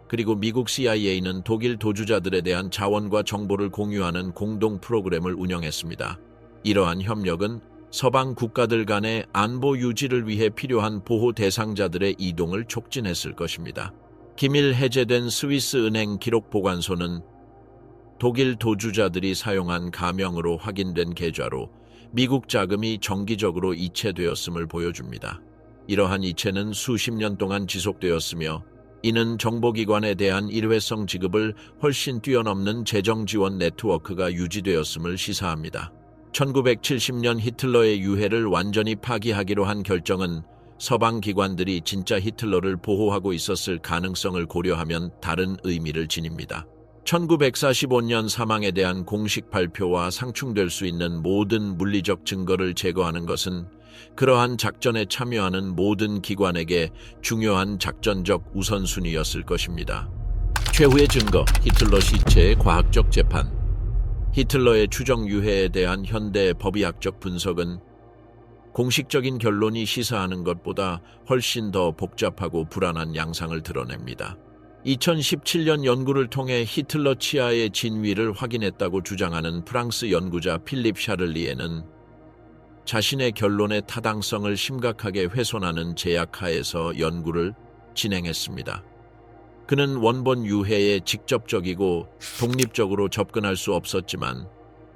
그리고 미국 CIA는 독일 도주자들에 대한 자원과 정보를 공유하는 공동 프로그램을 운영했습니다. 이러한 협력은 서방 국가들 간의 안보 유지를 위해 필요한 보호 대상자들의 이동을 촉진했을 것입니다. 기밀 해제된 스위스 은행 기록 보관소는 독일 도주자들이 사용한 가명으로 확인된 계좌로 미국 자금이 정기적으로 이체되었음을 보여줍니다. 이러한 이체는 수십 년 동안 지속되었으며 이는 정보기관에 대한 일회성 지급을 훨씬 뛰어넘는 재정 지원 네트워크가 유지되었음을 시사합니다. 1970년 히틀러의 유해를 완전히 파기하기로 한 결정은 서방 기관들이 진짜 히틀러를 보호하고 있었을 가능성을 고려하면 다른 의미를 지닙니다. 1945년 사망에 대한 공식 발표와 상충될 수 있는 모든 물리적 증거를 제거하는 것은 그러한 작전에 참여하는 모든 기관에게 중요한 작전적 우선순위였을 것입니다. 최후의 증거, 히틀러 시체의 과학적 재판. 히틀러의 추정 유해에 대한 현대 법의학적 분석은 공식적인 결론이 시사하는 것보다 훨씬 더 복잡하고 불안한 양상을 드러냅니다. 2017년 연구를 통해 히틀러 치아의 진위를 확인했다고 주장하는 프랑스 연구자 필립 샤를리에는 자신의 결론의 타당성을 심각하게 훼손하는 제약하에서 연구를 진행했습니다. 그는 원본 유해에 직접적이고 독립적으로 접근할 수 없었지만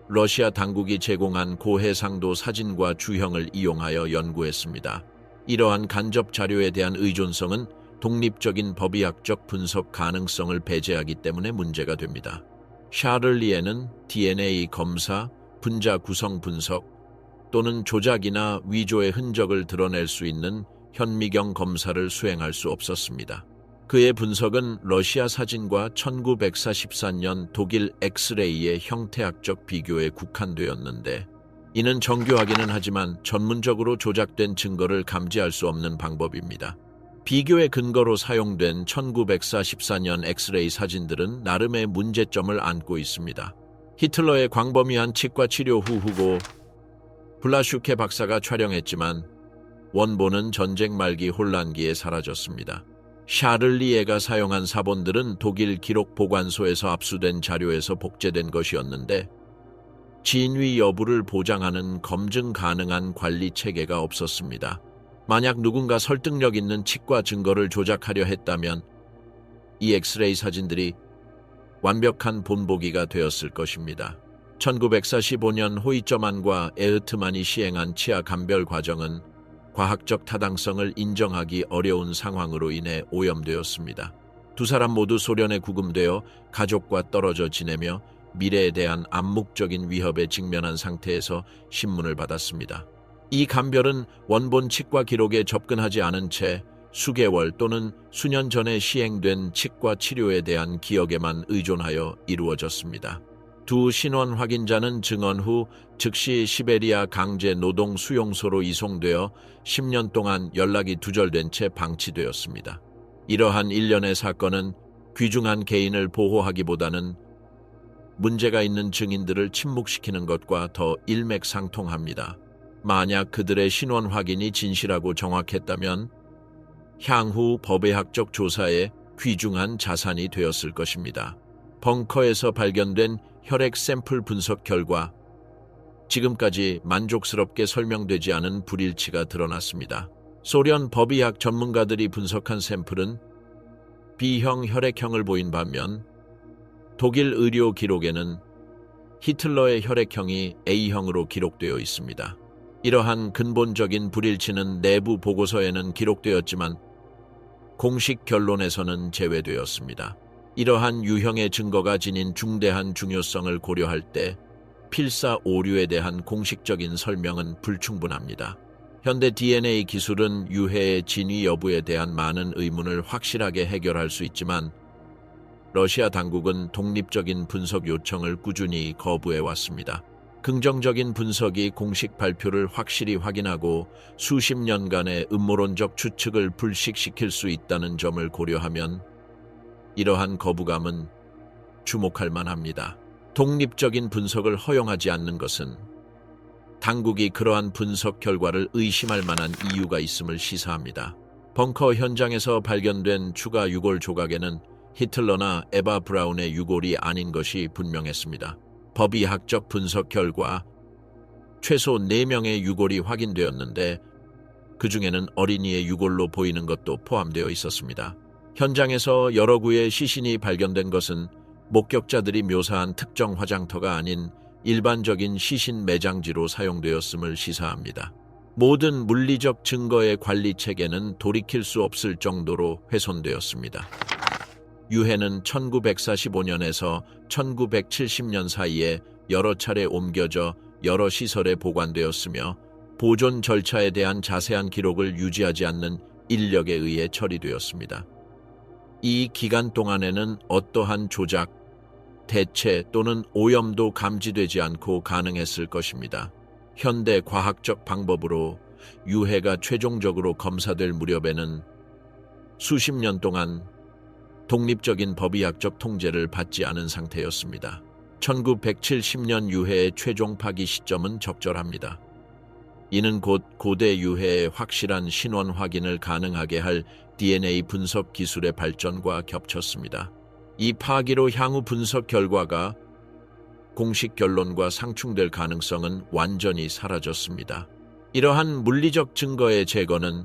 러시아 당국이 제공한 고해상도 사진과 주형을 이용하여 연구했습니다. 이러한 간접 자료에 대한 의존성은 독립적인 법의학적 분석 가능성을 배제하기 때문에 문제가 됩니다. 샤를리에는 DNA 검사, 분자 구성 분석 또는 조작이나 위조의 흔적을 드러낼 수 있는 현미경 검사를 수행할 수 없었습니다. 그의 분석은 러시아 사진과 1944년 독일 엑스레이의 형태학적 비교에 국한되었는데 이는 정교하기는 하지만 전문적으로 조작된 증거를 감지할 수 없는 방법입니다. 비교의 근거로 사용된 1944년 엑스레이 사진들은 나름의 문제점을 안고 있습니다. 히틀러의 광범위한 치과 치료 후고 블라슈케 박사가 촬영했지만 원본은 전쟁 말기 혼란기에 사라졌습니다. 샤를리에가 사용한 사본들은 독일 기록 보관소에서 압수된 자료에서 복제된 것이었는데 진위 여부를 보장하는 검증 가능한 관리 체계가 없었습니다. 만약 누군가 설득력 있는 치과 증거를 조작하려 했다면 이 엑스레이 사진들이 완벽한 본보기가 되었을 것입니다. 1945년 호이쩌만과 에흐트만이 시행한 치아 감별 과정은 과학적 타당성을 인정하기 어려운 상황으로 인해 오염되었습니다. 두 사람 모두 소련에 구금되어 가족과 떨어져 지내며 미래에 대한 암묵적인 위협에 직면한 상태에서 신문을 받았습니다. 이 감별은 원본 치과 기록에 접근하지 않은 채 수개월 또는 수년 전에 시행된 치과 치료에 대한 기억에만 의존하여 이루어졌습니다. 두 신원 확인자는 증언 후 즉시 시베리아 강제 노동 수용소로 이송되어 10년 동안 연락이 두절된 채 방치되었습니다. 이러한 일련의 사건은 귀중한 개인을 보호하기보다는 문제가 있는 증인들을 침묵시키는 것과 더 일맥상통합니다. 만약 그들의 신원 확인이 진실하고 정확했다면 향후 법의학적 조사에 귀중한 자산이 되었을 것입니다. 벙커에서 발견된 혈액 샘플 분석 결과 지금까지 만족스럽게 설명되지 않은 불일치가 드러났습니다. 소련 법의학 전문가들이 분석한 샘플은 B형 혈액형을 보인 반면 독일 의료 기록에는 히틀러의 혈액형이 A형으로 기록되어 있습니다. 이러한 근본적인 불일치는 내부 보고서에는 기록되었지만 공식 결론에서는 제외되었습니다. 이러한 유형의 증거가 지닌 중대한 중요성을 고려할 때 필사 오류에 대한 공식적인 설명은 불충분합니다. 현대 DNA 기술은 유해의 진위 여부에 대한 많은 의문을 확실하게 해결할 수 있지만 러시아 당국은 독립적인 분석 요청을 꾸준히 거부해왔습니다. 긍정적인 분석이 공식 발표를 확실히 확인하고 수십 년간의 음모론적 추측을 불식시킬 수 있다는 점을 고려하면 이러한 거부감은 주목할 만합니다. 독립적인 분석을 허용하지 않는 것은 당국이 그러한 분석 결과를 의심할 만한 이유가 있음을 시사합니다. 벙커 현장에서 발견된 추가 유골 조각에는 히틀러나 에바 브라운의 유골이 아닌 것이 분명했습니다. 법의학적 분석 결과 최소 4명의 유골이 확인되었는데 그 중에는 어린이의 유골로 보이는 것도 포함되어 있었습니다. 현장에서 여러 구의 시신이 발견된 것은 목격자들이 묘사한 특정 화장터가 아닌 일반적인 시신 매장지로 사용되었음을 시사합니다. 모든 물리적 증거의 관리 체계는 돌이킬 수 없을 정도로 훼손되었습니다. 유해는 1945년에서 1970년 사이에 여러 차례 옮겨져 여러 시설에 보관되었으며 보존 절차에 대한 자세한 기록을 유지하지 않는 인력에 의해 처리되었습니다. 이 기간 동안에는 어떠한 조작, 대체 또는 오염도 감지되지 않고 가능했을 것입니다. 현대 과학적 방법으로 유해가 최종적으로 검사될 무렵에는 수십 년 동안 독립적인 법의학적 통제를 받지 않은 상태였습니다. 1970년 유해의 최종 파기 시점은 적절합니다. 이는 곧 고대 유해의 확실한 신원 확인을 가능하게 할 DNA 분석 기술의 발전과 겹쳤습니다. 이 파기로 향후 분석 결과가 공식 결론과 상충될 가능성은 완전히 사라졌습니다. 이러한 물리적 증거의 제거는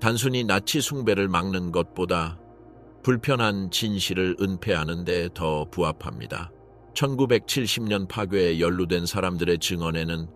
단순히 나치 숭배를 막는 것보다 불편한 진실을 은폐하는 데 더 부합합니다. 1970년 파괴에 연루된 사람들의 증언에는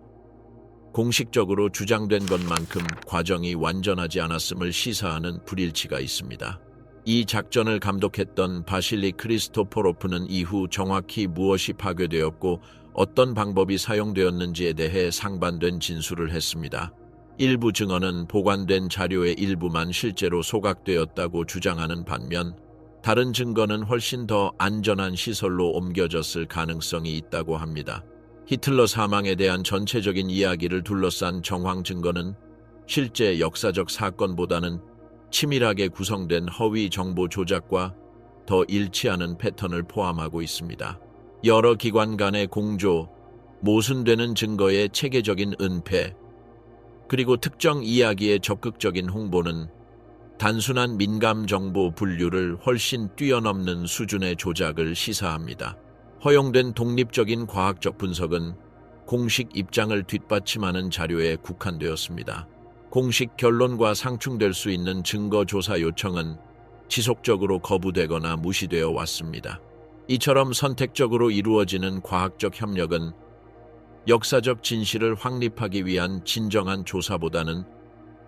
공식적으로 주장된 것만큼 과정이 완전하지 않았음을 시사하는 불일치가 있습니다. 이 작전을 감독했던 바실리 크리스토포로프는 이후 정확히 무엇이 파괴되었고 어떤 방법이 사용되었는지에 대해 상반된 진술을 했습니다. 일부 증언은 보관된 자료의 일부만 실제로 소각되었다고 주장하는 반면 다른 증거는 훨씬 더 안전한 시설로 옮겨졌을 가능성이 있다고 합니다. 히틀러 사망에 대한 전체적인 이야기를 둘러싼 정황 증거는 실제 역사적 사건보다는 치밀하게 구성된 허위 정보 조작과 더 일치하는 패턴을 포함하고 있습니다. 여러 기관 간의 공조, 모순되는 증거의 체계적인 은폐, 그리고 특정 이야기의 적극적인 홍보는 단순한 민감 정보 분류를 훨씬 뛰어넘는 수준의 조작을 시사합니다. 허용된 독립적인 과학적 분석은 공식 입장을 뒷받침하는 자료에 국한되었습니다. 공식 결론과 상충될 수 있는 증거 조사 요청은 지속적으로 거부되거나 무시되어 왔습니다. 이처럼 선택적으로 이루어지는 과학적 협력은 역사적 진실을 확립하기 위한 진정한 조사보다는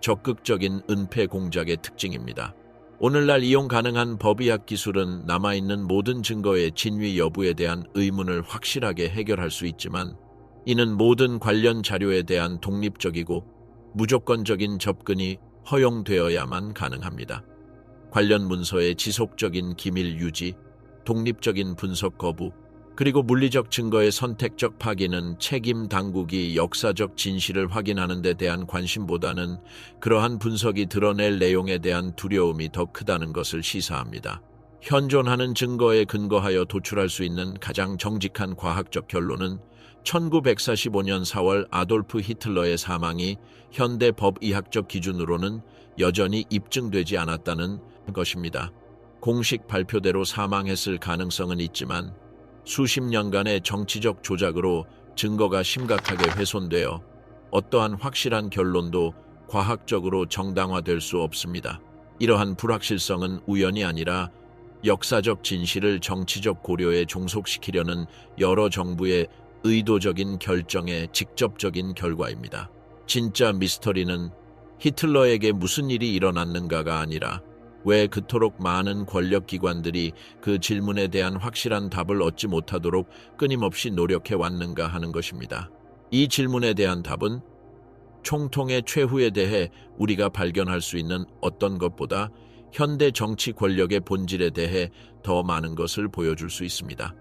적극적인 은폐 공작의 특징입니다. 오늘날 이용 가능한 법의학 기술은 남아있는 모든 증거의 진위 여부에 대한 의문을 확실하게 해결할 수 있지만 이는 모든 관련 자료에 대한 독립적이고 무조건적인 접근이 허용되어야만 가능합니다. 관련 문서의 지속적인 기밀 유지, 독립적인 분석 거부, 그리고 물리적 증거의 선택적 파기는 책임 당국이 역사적 진실을 확인하는 데 대한 관심보다는 그러한 분석이 드러낼 내용에 대한 두려움이 더 크다는 것을 시사합니다. 현존하는 증거에 근거하여 도출할 수 있는 가장 정직한 과학적 결론은 1945년 4월 아돌프 히틀러의 사망이 현대 법의학적 기준으로는 여전히 입증되지 않았다는 것입니다. 공식 발표대로 사망했을 가능성은 있지만 수십 년간의 정치적 조작으로 증거가 심각하게 훼손되어 어떠한 확실한 결론도 과학적으로 정당화될 수 없습니다. 이러한 불확실성은 우연이 아니라 역사적 진실을 정치적 고려에 종속시키려는 여러 정부의 의도적인 결정의 직접적인 결과입니다. 진짜 미스터리는 히틀러에게 무슨 일이 일어났는가가 아니라 왜 그토록 많은 권력기관들이 그 질문에 대한 확실한 답을 얻지 못하도록 끊임없이 노력해 왔는가 하는 것입니다. 이 질문에 대한 답은 총통의 최후에 대해 우리가 발견할 수 있는 어떤 것보다 현대 정치 권력의 본질에 대해 더 많은 것을 보여줄 수 있습니다.